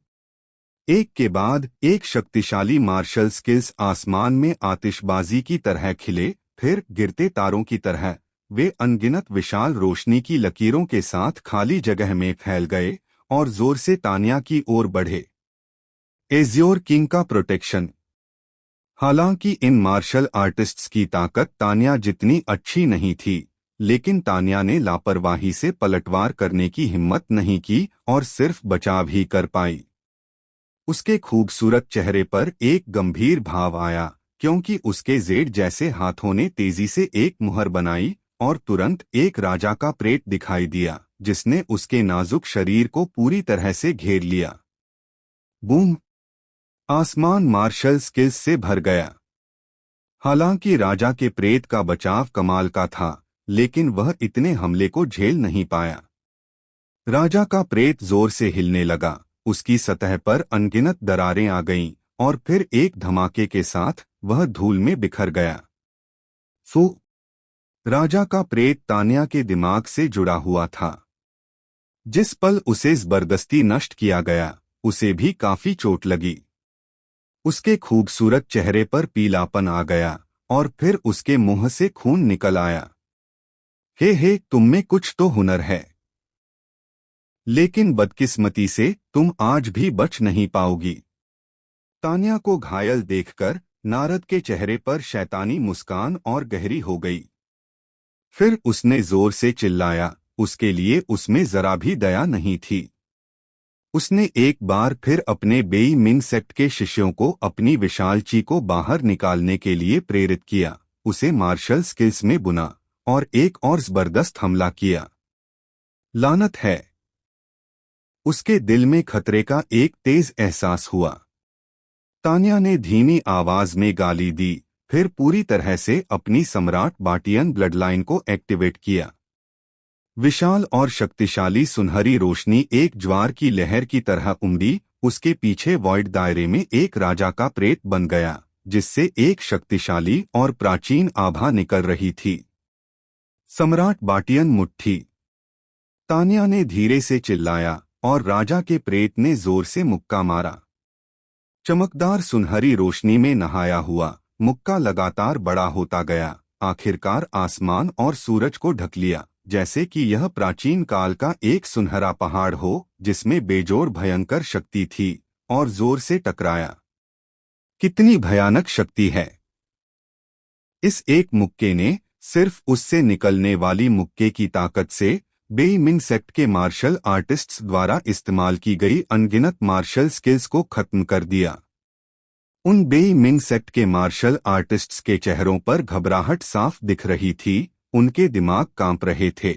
एक के बाद एक शक्तिशाली मार्शल स्किल्स आसमान में आतिशबाजी की तरह खिले, फिर गिरते तारों की तरह वे अनगिनत विशाल रोशनी की लकीरों के साथ खाली जगह में फैल गए और जोर से तान्या की ओर बढ़े। एज्योर किंग का प्रोटेक्शन। हालांकि इन मार्शल आर्टिस्ट्स की ताकत तान्या जितनी अच्छी नहीं थी, लेकिन तान्या ने लापरवाही से पलटवार करने की हिम्मत नहीं की और सिर्फ बचाव ही कर पाई। उसके खूबसूरत चेहरे पर एक गंभीर भाव आया, क्योंकि उसके जेड जैसे हाथों ने तेजी से एक मुहर बनाई और तुरंत एक राजा का प्रेत दिखाई दिया, जिसने उसके नाजुक शरीर को पूरी तरह से घेर लिया। बूम! आसमान मार्शल स्किल्स से भर गया। हालांकि राजा के प्रेत का बचाव कमाल का था, लेकिन वह इतने हमले को झेल नहीं पाया। राजा का प्रेत जोर से हिलने लगा, उसकी सतह पर अनगिनत दरारें आ गईं और फिर एक धमाके के साथ वह धूल में बिखर गया। फू! राजा का प्रेत तान्या के दिमाग से जुड़ा हुआ था। जिस पल उसे जबरदस्ती नष्ट किया गया, उसे भी काफी चोट लगी। उसके खूबसूरत चेहरे पर पीलापन आ गया और फिर उसके मुंह से खून निकल आया। हे तुम में कुछ तो हुनर है, लेकिन बदकिस्मती से तुम आज भी बच नहीं पाओगी। तान्या को घायल देखकर नारद के चेहरे पर शैतानी मुस्कान और गहरी हो गई। फिर उसने जोर से चिल्लाया, उसके लिए उसमें जरा भी दया नहीं थी। उसने एक बार फिर अपने बेई मिंग सेक्ट के शिष्यों को अपनी विशाल ची को बाहर निकालने के लिए प्रेरित किया, उसे मार्शल स्किल्स में बुना और एक और जबरदस्त हमला किया। लानत है! उसके दिल में खतरे का एक तेज एहसास हुआ। तान्या ने धीमी आवाज में गाली दी, फिर पूरी तरह से अपनी सम्राट बाटियन ब्लडलाइन को एक्टिवेट किया। विशाल और शक्तिशाली सुनहरी रोशनी एक ज्वार की लहर की तरह उमड़ी, उसके पीछे वॉइड दायरे में एक राजा का प्रेत बन गया, जिससे एक शक्तिशाली और प्राचीन आभा निकल रही थी। सम्राट बाटियन मुट्ठी! तान्या ने धीरे से चिल्लाया और राजा के प्रेत ने जोर से मुक्का मारा। चमकदार सुनहरी रोशनी में नहाया हुआ मुक्का लगातार बड़ा होता गया, आखिरकार आसमान और सूरज को ढक लिया, जैसे कि यह प्राचीन काल का एक सुनहरा पहाड़ हो जिसमें बेजोड़ भयंकर शक्ति थी, और जोर से टकराया। कितनी भयानक शक्ति है! इस एक मुक्के ने, सिर्फ उससे निकलने वाली मुक्के की ताकत से, बेई मिंग सेक्ट के मार्शल आर्टिस्ट्स द्वारा इस्तेमाल की गई अनगिनत मार्शल स्किल्स को खत्म कर दिया। उन बेई मिंग सेक्ट के मार्शल आर्टिस्ट्स के चेहरों पर घबराहट साफ दिख रही थी, उनके दिमाग कांप रहे थे।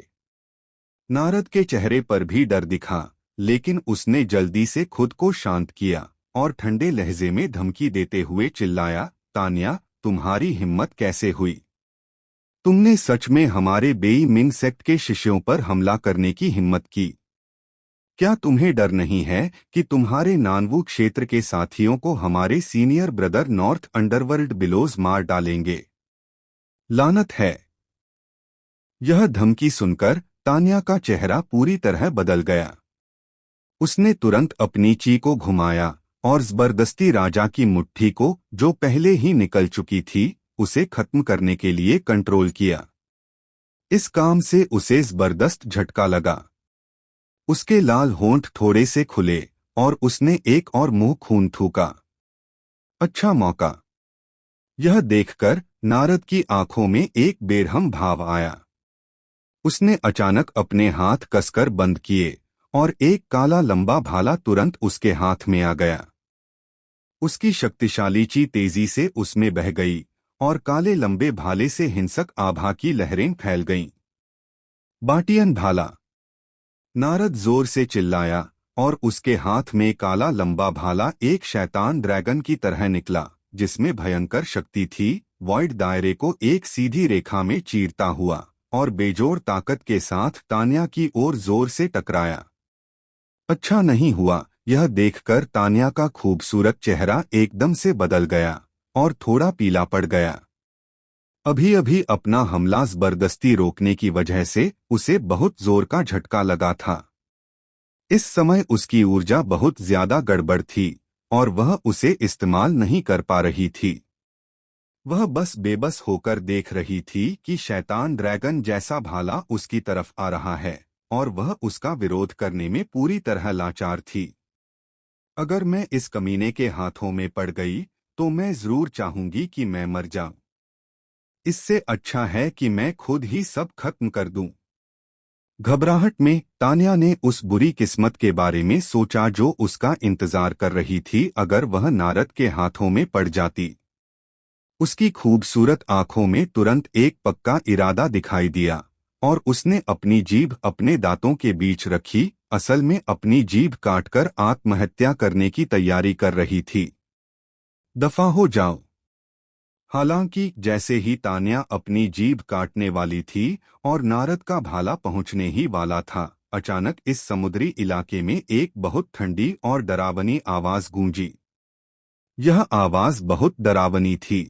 नारद के चेहरे पर भी डर दिखा, लेकिन उसने जल्दी से खुद को शांत किया और ठंडे लहजे में धमकी देते हुए चिल्लाया, तान्या, तुम्हारी हिम्मत कैसे हुई? तुमने सच में हमारे बेई मिंग सेक्ट के शिष्यों पर हमला करने की हिम्मत की? क्या तुम्हें डर नहीं है कि तुम्हारे नानवू क्षेत्र के साथियों को हमारे senior brother North Underworld Billows मार डालेंगे? लानत है! यह धमकी सुनकर तान्या का चेहरा पूरी तरह बदल गया। उसने तुरंत अपनी ची को घुमाया और जबरदस्ती राजा की मुट्ठी को, जो पहले ही निकल चुकी थी, उसे खत्म करने के लिए कंट्रोल किया। इस काम से उसे जबरदस्त झटका लगा। उसके लाल होंठ थोड़े से खुले और उसने एक और मुंह खून थूका। अच्छा मौका! यह देखकर नारद की आंखों में एक बेरहम भाव आया। उसने अचानक अपने हाथ कसकर बंद किए और एक काला लंबा भाला तुरंत उसके हाथ में आ गया। उसकी शक्तिशाली ची तेजी से उसमें बह गई और काले लंबे भाले से हिंसक आभा की लहरें फैल गईं। बाटियन भाला! नारद जोर से चिल्लाया और उसके हाथ में काला लंबा भाला एक शैतान ड्रैगन की तरह निकला, जिसमें भयंकर शक्ति थी, वॉइड दायरे को एक सीधी रेखा में चीरता हुआ और बेजोड़ ताकत के साथ तान्या की ओर जोर से टकराया। अच्छा नहीं हुआ! यह देखकर तान्या का खूबसूरत चेहरा एकदम से बदल गया और थोड़ा पीला पड़ गया। अभी अभी अपना हमला जबरदस्ती रोकने की वजह से उसे बहुत जोर का झटका लगा था। इस समय उसकी ऊर्जा बहुत ज्यादा गड़बड़ थी और वह उसे इस्तेमाल नहीं कर पा रही थी। वह बस बेबस होकर देख रही थी कि शैतान ड्रैगन जैसा भाला उसकी तरफ आ रहा है और वह उसका विरोध करने में पूरी तरह लाचार थी। अगर मैं इस कमीने के हाथों में पड़ गई तो मैं जरूर चाहूंगी कि मैं मर जाऊं। इससे अच्छा है कि मैं खुद ही सब खत्म कर दूं। घबराहट में तान्या ने उस बुरी किस्मत के बारे में सोचा जो उसका इंतजार कर रही थी अगर वह नारद के हाथों में पड़ जाती। उसकी खूबसूरत आंखों में तुरंत एक पक्का इरादा दिखाई दिया और उसने अपनी जीभ अपने दांतों के बीच रखी, असल में अपनी जीभ काटकर आत्महत्या करने की तैयारी कर रही थी। दफा हो जाओ! हालांकि जैसे ही तान्या अपनी जीभ काटने वाली थी और नारद का भाला पहुंचने ही वाला था, अचानक इस समुद्री इलाके में एक बहुत ठंडी और डरावनी आवाज गूंजी। यह आवाज बहुत डरावनी थी।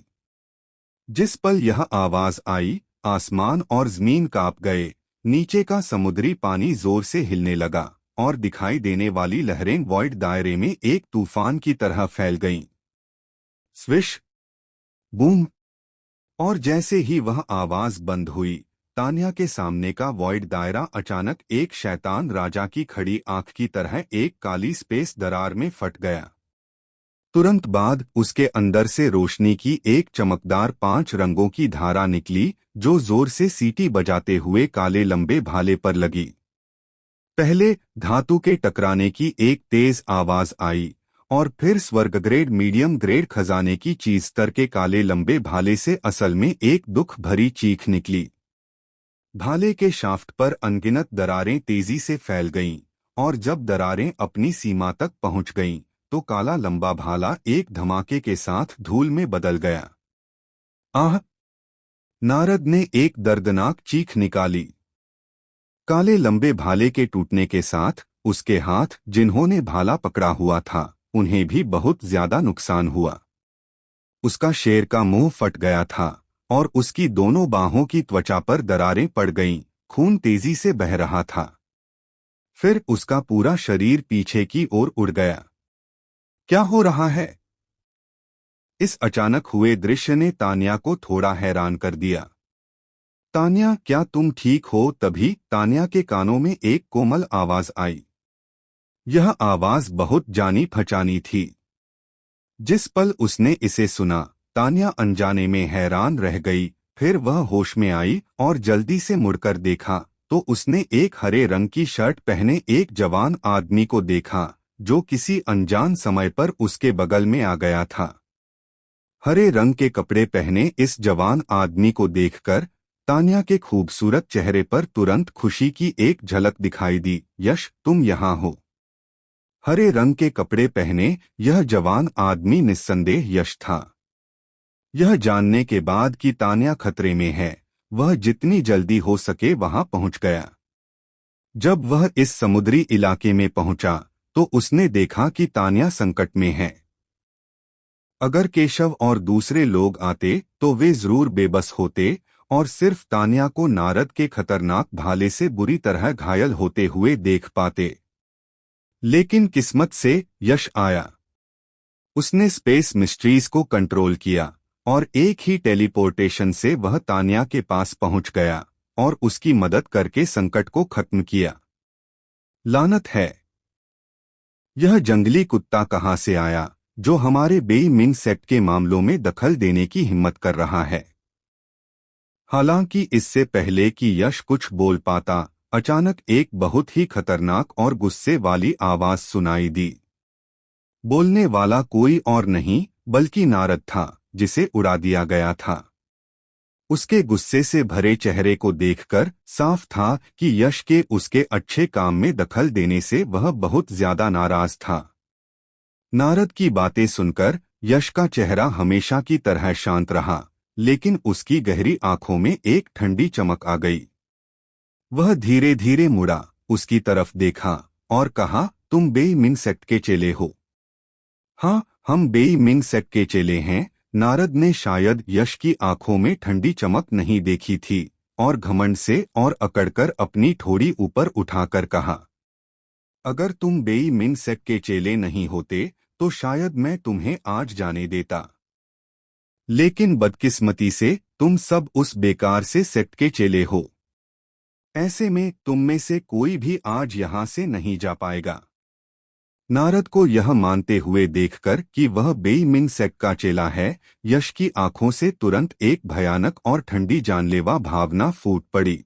जिस पल यह आवाज आई, आसमान और जमीन कांप गए, नीचे का समुद्री पानी जोर से हिलने लगा और दिखाई देने वाली लहरें वॉइड दायरे में एक तूफान की तरह फैल गईं। स्विश! बूम! और जैसे ही वह आवाज बंद हुई, तान्या के सामने का वॉइड दायरा अचानक एक शैतान राजा की खड़ी आंख की तरह एक काली स्पेस दरार में फट गया। तुरंत बाद उसके अंदर से रोशनी की एक चमकदार 5 रंगों की धारा निकली, जो जोर से सीटी बजाते हुए काले लंबे भाले पर लगी। पहले धातु के टकराने की एक तेज आवाज आई और फिर स्वर्ग ग्रेड मीडियम ग्रेड खजाने की चीज स्तर के काले लंबे भाले से असल में एक दुख भरी चीख निकली। भाले के शाफ्ट पर अनगिनत दरारें तेजी से फैल गईं, और जब दरारें अपनी सीमा तक पहुंच गईं, तो काला लंबा भाला एक धमाके के साथ धूल में बदल गया। आह! नारद ने एक दर्दनाक चीख निकाली। काले लंबे भाले के टूटने के साथ उसके हाथ, जिन्होंने भाला पकड़ा हुआ था, उन्हें भी बहुत ज्यादा नुकसान हुआ। उसका शेर का मुंह फट गया था और उसकी दोनों बाहों की त्वचा पर दरारें पड़ गईं, खून तेजी से बह रहा था। फिर उसका पूरा शरीर पीछे की ओर उड़ गया। क्या हो रहा है? इस अचानक हुए दृश्य ने तान्या को थोड़ा हैरान कर दिया। तान्या, क्या तुम ठीक हो? तभी तान्या के कानों में एक कोमल आवाज आई। यह आवाज बहुत जानी पहचानी थी। जिस पल उसने इसे सुना, तान्या अनजाने में हैरान रह गई। फिर वह होश में आई और जल्दी से मुड़कर देखा तो उसने एक हरे रंग की शर्ट पहने एक जवान आदमी को देखा, जो किसी अनजान समय पर उसके बगल में आ गया था। हरे रंग के कपड़े पहने इस जवान आदमी को देखकर तान्या के खूबसूरत चेहरे पर तुरंत खुशी की एक झलक दिखाई दी। यश, तुम यहाँ हो। हरे रंग के कपड़े पहने यह जवान आदमी निस्संदेह यश था। यह जानने के बाद कि तान्या खतरे में है, वह जितनी जल्दी हो सके वहां पहुंच गया। जब वह इस समुद्री इलाके में पहुंचा तो उसने देखा कि तान्या संकट में है। अगर केशव और दूसरे लोग आते तो वे जरूर बेबस होते और सिर्फ तान्या को नारद के खतरनाक भाले से बुरी तरह घायल होते हुए देख पाते। लेकिन किस्मत से यश आया। उसने स्पेस मिस्ट्रीज को कंट्रोल किया और एक ही टेलीपोर्टेशन से वह तान्या के पास पहुंच गया और उसकी मदद करके संकट को खत्म किया। लानत है! यह जंगली कुत्ता कहां से आया जो हमारे बेई मिंग सेक्ट के मामलों में दखल देने की हिम्मत कर रहा है? हालांकि इससे पहले कि यश कुछ बोल पाता, अचानक एक बहुत ही खतरनाक और गुस्से वाली आवाज सुनाई दी। बोलने वाला कोई और नहीं बल्कि नारद था, जिसे उड़ा दिया गया था। उसके गुस्से से भरे चेहरे को देखकर साफ था कि यश के उसके अच्छे काम में दखल देने से वह बहुत ज्यादा नाराज था। नारद की बातें सुनकर यश का चेहरा हमेशा की तरह शांत रहा, लेकिन उसकी गहरी आंखों में एक ठंडी चमक आ गई। वह धीरे धीरे मुड़ा, उसकी तरफ देखा और कहा, तुम बेई मिंग सेक्ट के चेले हो? हाँ, हम बेई मिंग सेक्ट के चेले हैं। नारद ने शायद यश की आंखों में ठंडी चमक नहीं देखी थी और घमंड से और अकड़कर अपनी ठोड़ी ऊपर उठाकर कहा, अगर तुम बेई मिंग सेक्ट के चेले नहीं होते तो शायद मैं तुम्हें आज जाने देता। लेकिन बदकिस्मती से तुम सब उस बेकार से सेक्ट के चेले हो। ऐसे में तुम में से कोई भी आज यहां से नहीं जा पाएगा। नारद को यह मानते हुए देखकर कि वह बेई मिंग सेक्ट का चेला है, यश की आंखों से तुरंत एक भयानक और ठंडी जानलेवा भावना फूट पड़ी।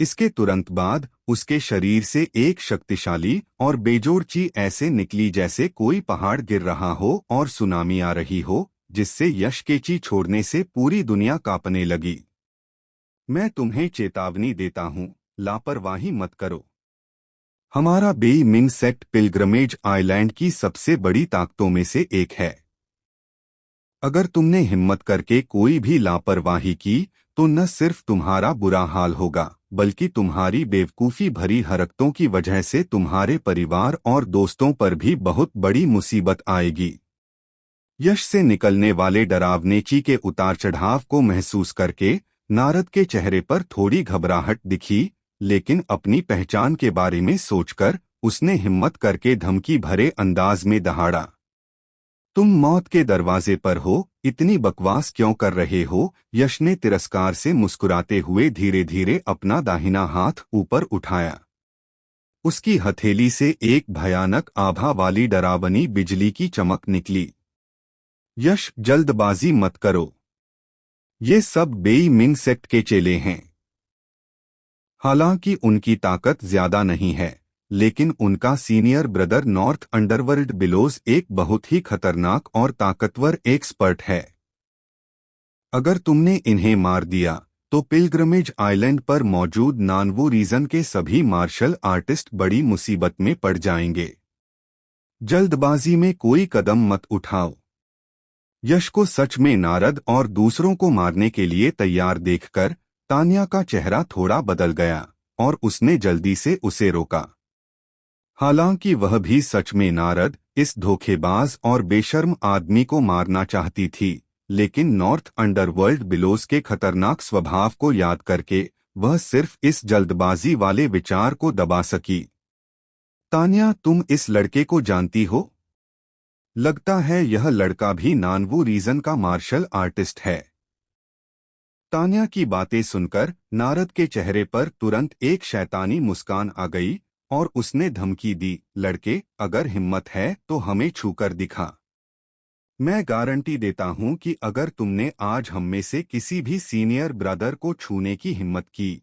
इसके तुरंत बाद उसके शरीर से एक शक्तिशाली और बेजोड़ चीज ऐसे निकली जैसे कोई पहाड़ गिर रहा हो और सुनामी आ रही हो, जिससे यश के ची छोड़ने से पूरी दुनिया कांपने लगी। मैं तुम्हें चेतावनी देता हूं, लापरवाही मत करो। हमारा बेई मिंग सेक्ट पिलग्रमेज आइलैंड की सबसे बड़ी ताकतों में से एक है। अगर तुमने हिम्मत करके कोई भी लापरवाही की तो न सिर्फ तुम्हारा बुरा हाल होगा, बल्कि तुम्हारी बेवकूफ़ी भरी हरकतों की वजह से तुम्हारे परिवार और दोस्तों पर भी बहुत बड़ी मुसीबत आएगी। यश से निकलने वाले डरावने ची के उतार चढ़ाव को महसूस करके नारद के चेहरे पर थोड़ी घबराहट दिखी, लेकिन अपनी पहचान के बारे में सोचकर उसने हिम्मत करके धमकी भरे अंदाज में दहाड़ा, तुम मौत के दरवाजे पर हो, इतनी बकवास क्यों कर रहे हो? यश ने तिरस्कार से मुस्कुराते हुए धीरे धीरे अपना दाहिना हाथ ऊपर उठाया। उसकी हथेली से एक भयानक आभा वाली डरावनी बिजली की चमक निकली। यश, जल्दबाजी मत करो। ये सब बेई मिंग सेक्ट के चेले हैं। हालांकि उनकी ताकत ज्यादा नहीं है, लेकिन उनका senior brother North Underworld Billows एक बहुत ही खतरनाक और ताकतवर एक्सपर्ट है। अगर तुमने इन्हें मार दिया तो पिलग्रमेज आइलैंड पर मौजूद नानवू रीजन के सभी मार्शल आर्टिस्ट बड़ी मुसीबत में पड़ जाएंगे। जल्दबाजी में कोई कदम मत उठाओ। यश को सच में नारद और दूसरों को मारने के लिए तैयार देखकर तान्या का चेहरा थोड़ा बदल गया और उसने जल्दी से उसे रोका। हालांकि वह भी सच में नारद, इस धोखेबाज और बेशर्म आदमी को मारना चाहती थी, लेकिन नॉर्थ अंडरवर्ल्ड बिलोज के खतरनाक स्वभाव को याद करके वह सिर्फ इस जल्दबाजी वाले विचार को दबा सकी। तान्या, तुम इस लड़के को जानती हो? लगता है यह लड़का भी नानवू रीजन का मार्शल आर्टिस्ट है। तान्या की बातें सुनकर नारद के चेहरे पर तुरंत एक शैतानी मुस्कान आ गई और उसने धमकी दी, लड़के, अगर हिम्मत है तो हमें छूकर दिखा। मैं गारंटी देता हूं कि अगर तुमने आज हम में से किसी भी सीनियर ब्रदर को छूने की हिम्मत की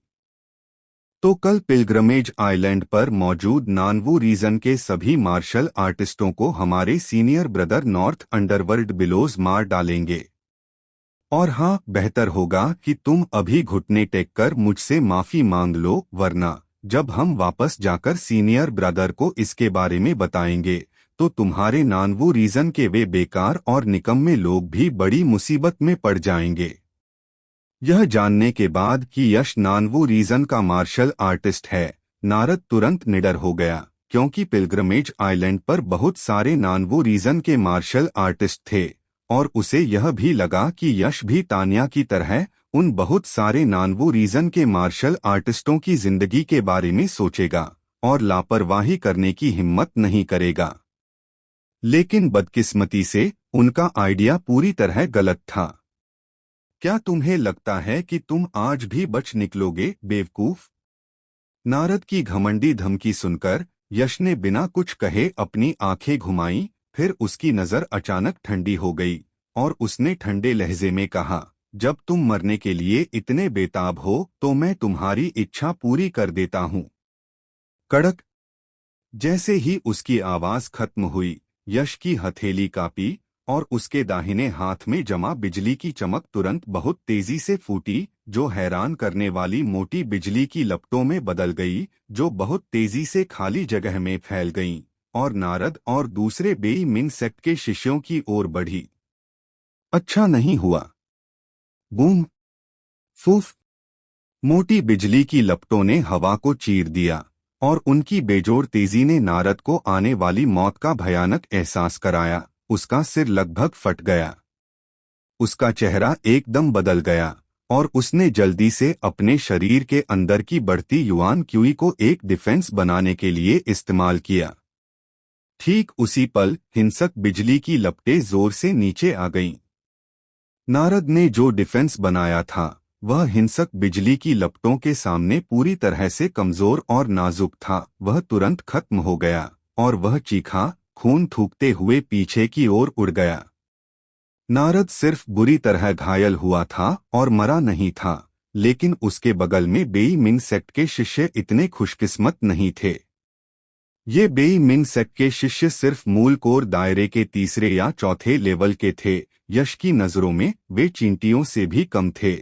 तो कल पिलग्रमेज आइलैंड पर मौजूद नानवू रीजन के सभी मार्शल आर्टिस्टों को हमारे senior brother North Underworld Billows मार डालेंगे। और हाँ, बेहतर होगा कि तुम अभी घुटने टेक कर मुझसे माफी मांग लो, वरना जब हम वापस जाकर सीनियर ब्रदर को इसके बारे में बताएंगे तो तुम्हारे नानवू रीजन के वे बेकार और निकम्मे लोग भी बड़ी मुसीबत में पड़ जाएंगे। यह जानने के बाद कि यश नानवू रीजन का मार्शल आर्टिस्ट है, नारद तुरंत निडर हो गया, क्योंकि पिलग्रमेज आइलैंड पर बहुत सारे नानवू रीजन के मार्शल आर्टिस्ट थे और उसे यह भी लगा कि यश भी तान्या की तरह उन बहुत सारे नानवू रीजन के मार्शल आर्टिस्टों की जिंदगी के बारे में सोचेगा और लापरवाही करने की हिम्मत नहीं करेगा। लेकिन बदकिस्मती से उनका आइडिया पूरी तरह गलत था। क्या तुम्हें लगता है कि तुम आज भी बच निकलोगे, बेवकूफ? नारद की घमंडी धमकी सुनकर यश ने बिना कुछ कहे अपनी आंखें घुमाईं, फिर उसकी नजर अचानक ठंडी हो गई और उसने ठंडे लहजे में कहा, जब तुम मरने के लिए इतने बेताब हो तो मैं तुम्हारी इच्छा पूरी कर देता हूँ। कड़क। जैसे ही उसकी आवाज खत्म हुई, यश की हथेली कांपी और उसके दाहिने हाथ में जमा बिजली की चमक तुरंत बहुत तेजी से फूटी, जो हैरान करने वाली मोटी बिजली की लपटों में बदल गई, जो बहुत तेजी से खाली जगह में फैल गईं और नारद और दूसरे बेई मिंग सेक्ट के शिष्यों की ओर बढ़ी। अच्छा नहीं हुआ। बूम, फूफ। मोटी बिजली की लपटों ने हवा को चीर दिया और उनकी बेजोड़ तेजी ने नारद को आने वाली मौत का भयानक एहसास कराया। उसका सिर लगभग फट गया, उसका चेहरा एकदम बदल गया और उसने जल्दी से अपने शरीर के अंदर की बढ़ती युआन क्यूई को एक डिफेंस बनाने के लिए इस्तेमाल किया। ठीक उसी पल हिंसक बिजली की लपटें जोर से नीचे आ गईं। नारद ने जो डिफेंस बनाया था वह हिंसक बिजली की लपटों के सामने पूरी तरह से कमजोर और नाजुक था। वह तुरंत खत्म हो गया और वह चीखा, खून थूकते हुए पीछे की ओर उड़ गया। नारद सिर्फ बुरी तरह घायल हुआ था और मरा नहीं था, लेकिन उसके बगल में बेई मिंग सेक्ट के शिष्य इतने खुशकिस्मत नहीं थे। ये बेई मिंग सेक्ट के शिष्य सिर्फ मूल कोर दायरे के तीसरे या चौथे लेवल के थे। यश की नजरों में वे चींटियों से भी कम थे।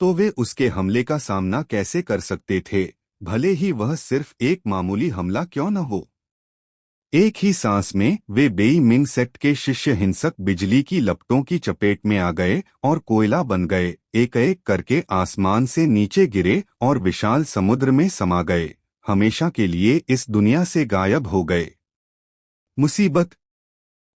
तो वे उसके हमले का सामना कैसे कर सकते थे, भले ही वह सिर्फ एक मामूली हमला क्यों न हो। एक ही सांस में वे बेई मिंग सेक्ट के शिष्य हिंसक बिजली की लपटों की चपेट में आ गए और कोयला बन गए, एक एक करके आसमान से नीचे गिरे और विशाल समुद्र में समा गए, हमेशा के लिए इस दुनिया से गायब हो गए। मुसीबत।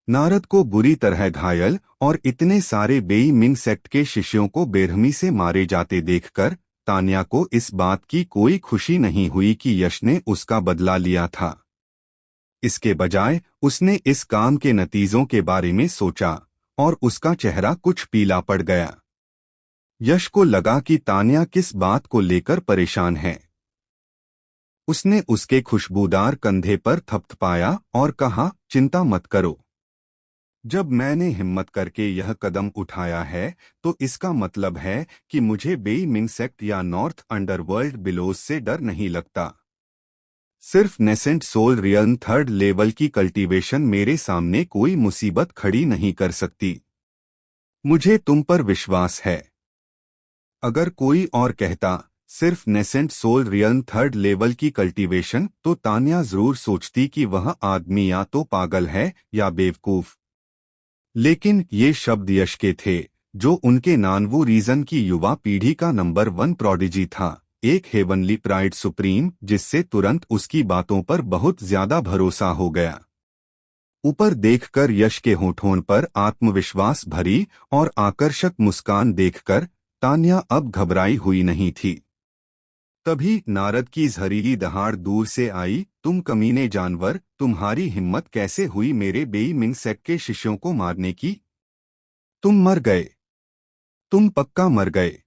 नारद को बुरी तरह घायल और इतने सारे बेई मिंग सेक्ट के शिष्यों को बेरहमी से मारे जाते देखकर तान्या को इस बात की कोई खुशी नहीं हुई कि यश ने उसका बदला लिया था। इसके बजाय उसने इस काम के नतीजों के बारे में सोचा और उसका चेहरा कुछ पीला पड़ गया। यश को लगा कि तान्या किस बात को लेकर परेशान है। उसने उसके खुशबूदार कंधे पर थपथपाया और कहा, चिंता मत करो। जब मैंने हिम्मत करके यह कदम उठाया है तो इसका मतलब है कि मुझे बेइमिंग सेक्ट या नॉर्थ अंडरवर्ल्ड बिलोज से डर नहीं लगता। सिर्फ nascent soul realm third level की कल्टीवेशन मेरे सामने कोई मुसीबत खड़ी नहीं कर सकती। मुझे तुम पर विश्वास है। अगर कोई और कहता सिर्फ nascent soul realm third level की कल्टीवेशन, तो तान्या जरूर सोचती कि वह आदमी या तो पागल है या बेवकूफ। लेकिन ये शब्द यश के थे, जो उनके नानवू रीजन की युवा पीढ़ी का नंबर 1 प्रोडिजी था, एक हेवनली प्राइड सुप्रीम, जिससे तुरंत उसकी बातों पर बहुत ज्यादा भरोसा हो गया। ऊपर देखकर यश के होठों पर आत्मविश्वास भरी और आकर्षक मुस्कान देखकर तान्या अब घबराई हुई नहीं थी। तभी नारद की जहरीली दहाड़ दूर से आई, तुम कमीने जानवर, तुम्हारी हिम्मत कैसे हुई मेरे बेइमिंग सेक्ट के शिष्यों को मारने की? तुम मर गए। तुम पक्का मर गए।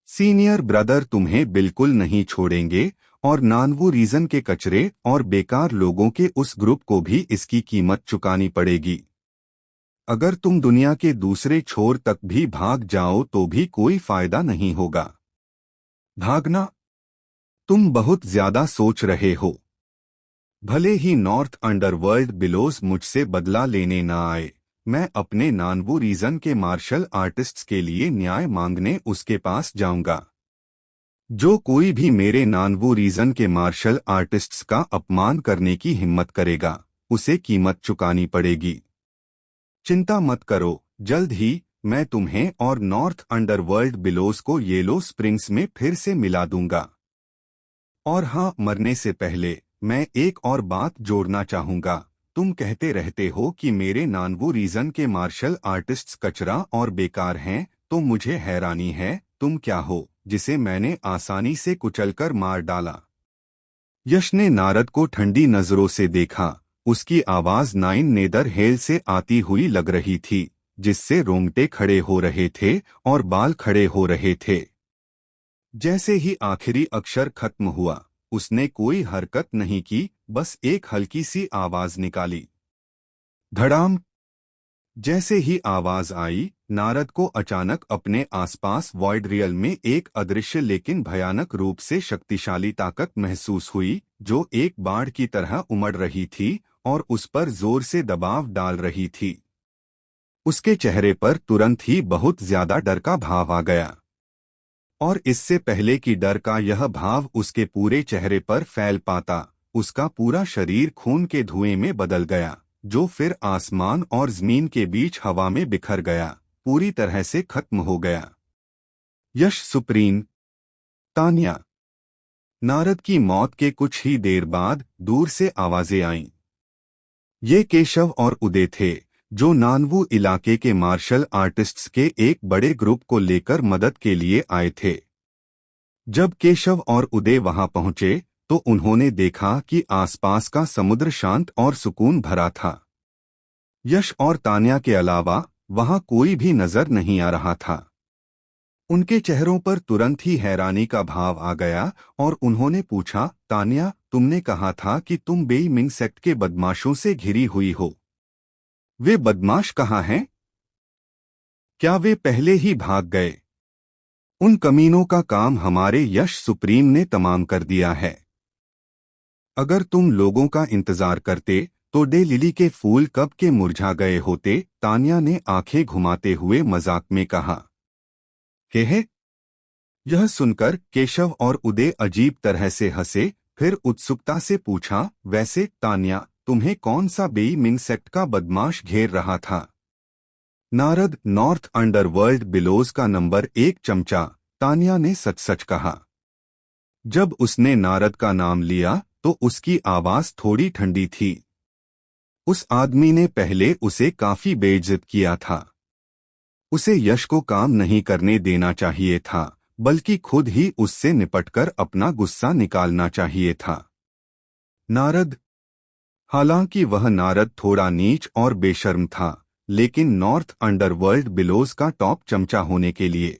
सीनियर ब्रदर तुम्हें बिल्कुल नहीं छोड़ेंगे और नानवू रीजन के कचरे और बेकार लोगों के उस ग्रुप को भी इसकी कीमत चुकानी पड़ेगी। अगर तुम दुनिया के दूसरे छोर तक भी भाग जाओ तो भी कोई फायदा नहीं होगा। भागना? तुम बहुत ज्यादा सोच रहे हो। भले ही नॉर्थ अंडरवर्ल्ड बिलोज मुझसे बदला लेने न आए, मैं अपने नानवू रीजन के मार्शल आर्टिस्ट्स के लिए न्याय मांगने उसके पास जाऊंगा। जो कोई भी मेरे नानवू रीजन के मार्शल आर्टिस्ट्स का अपमान करने की हिम्मत करेगा, उसे कीमत चुकानी पड़ेगी। चिंता मत करो, जल्द ही मैं तुम्हें और नॉर्थ अंडरवर्ल्ड बिलोज को येलो स्प्रिंग्स में फिर से मिला दूंगा। और हाँ, मरने से पहले मैं एक और बात जोड़ना चाहूंगा। तुम कहते रहते हो कि मेरे नानवू रीजन के मार्शल आर्टिस्ट्स कचरा और बेकार हैं, तो मुझे हैरानी है तुम क्या हो जिसे मैंने आसानी से कुचलकर मार डाला। यश ने नारद को ठंडी नजरों से देखा। उसकी आवाज नाइन नेदर हेल से आती हुई लग रही थी, जिससे रोंगटे खड़े हो रहे थे और बाल खड़े हो रहे थे। जैसे ही आखिरी अक्षर खत्म हुआ, उसने कोई हरकत नहीं की, बस एक हल्की सी आवाज निकाली, धड़ाम। जैसे ही आवाज आई, नारद को अचानक अपने आसपास वॉइड रियल में एक अदृश्य लेकिन भयानक रूप से शक्तिशाली ताकत महसूस हुई, जो एक बाढ़ की तरह उमड़ रही थी और उस पर जोर से दबाव डाल रही थी। उसके चेहरे पर तुरंत ही बहुत ज्यादा डर का भाव आ गया, और इससे पहले कि डर का यह भाव उसके पूरे चेहरे पर फैल पाता, उसका पूरा शरीर खून के धुएं में बदल गया, जो फिर आसमान और जमीन के बीच हवा में बिखर गया, पूरी तरह से खत्म हो गया। यश सुप्रीम, तान्या। नारद की मौत के कुछ ही देर बाद दूर से आवाजें आईं। ये केशव और उदय थे, जो नानवू इलाके के मार्शल आर्टिस्ट्स के एक बड़े ग्रुप को लेकर मदद के लिए आए थे। जब केशव और उदय वहां पहुंचे तो उन्होंने देखा कि आसपास का समुद्र शांत और सुकून भरा था। यश और तान्या के अलावा वहां कोई भी नजर नहीं आ रहा था। उनके चेहरों पर तुरंत ही हैरानी का भाव आ गया और उन्होंने पूछा, तान्या, तुमने कहा था कि तुम बेइमिंग सेक्ट के बदमाशों से घिरी हुई हो। वे बदमाश कहाँ हैं? क्या वे पहले ही भाग गए? उन कमीनों का काम हमारे यश सुप्रीम ने तमाम कर दिया है। अगर तुम लोगों का इंतजार करते तो डे लिली के फूल कब के मुरझा गए होते, तान्या ने आंखें घुमाते हुए मजाक में कहा। है? यह सुनकर केशव और उदय अजीब तरह से हंसे, फिर उत्सुकता से पूछा, वैसे तान्या, तुम्हें कौन सा बेइमिंग सेक्ट का बदमाश घेर रहा था? नारद, नॉर्थ अंडरवर्ल्ड बिलोज का नंबर 1 चमचा, तान्या ने सच सच कहा। जब उसने नारद का नाम लिया तो उसकी आवाज थोड़ी ठंडी थी। उस आदमी ने पहले उसे काफी बेइज्जत किया था। उसे यश को काम नहीं करने देना चाहिए था, बल्कि खुद ही उससे निपटकर अपना गुस्सा निकालना चाहिए था। नारद, हालांकि वह नारद थोड़ा नीच और बेशर्म था, लेकिन नॉर्थ अंडरवर्ल्ड बिलोज का टॉप चमचा होने के लिए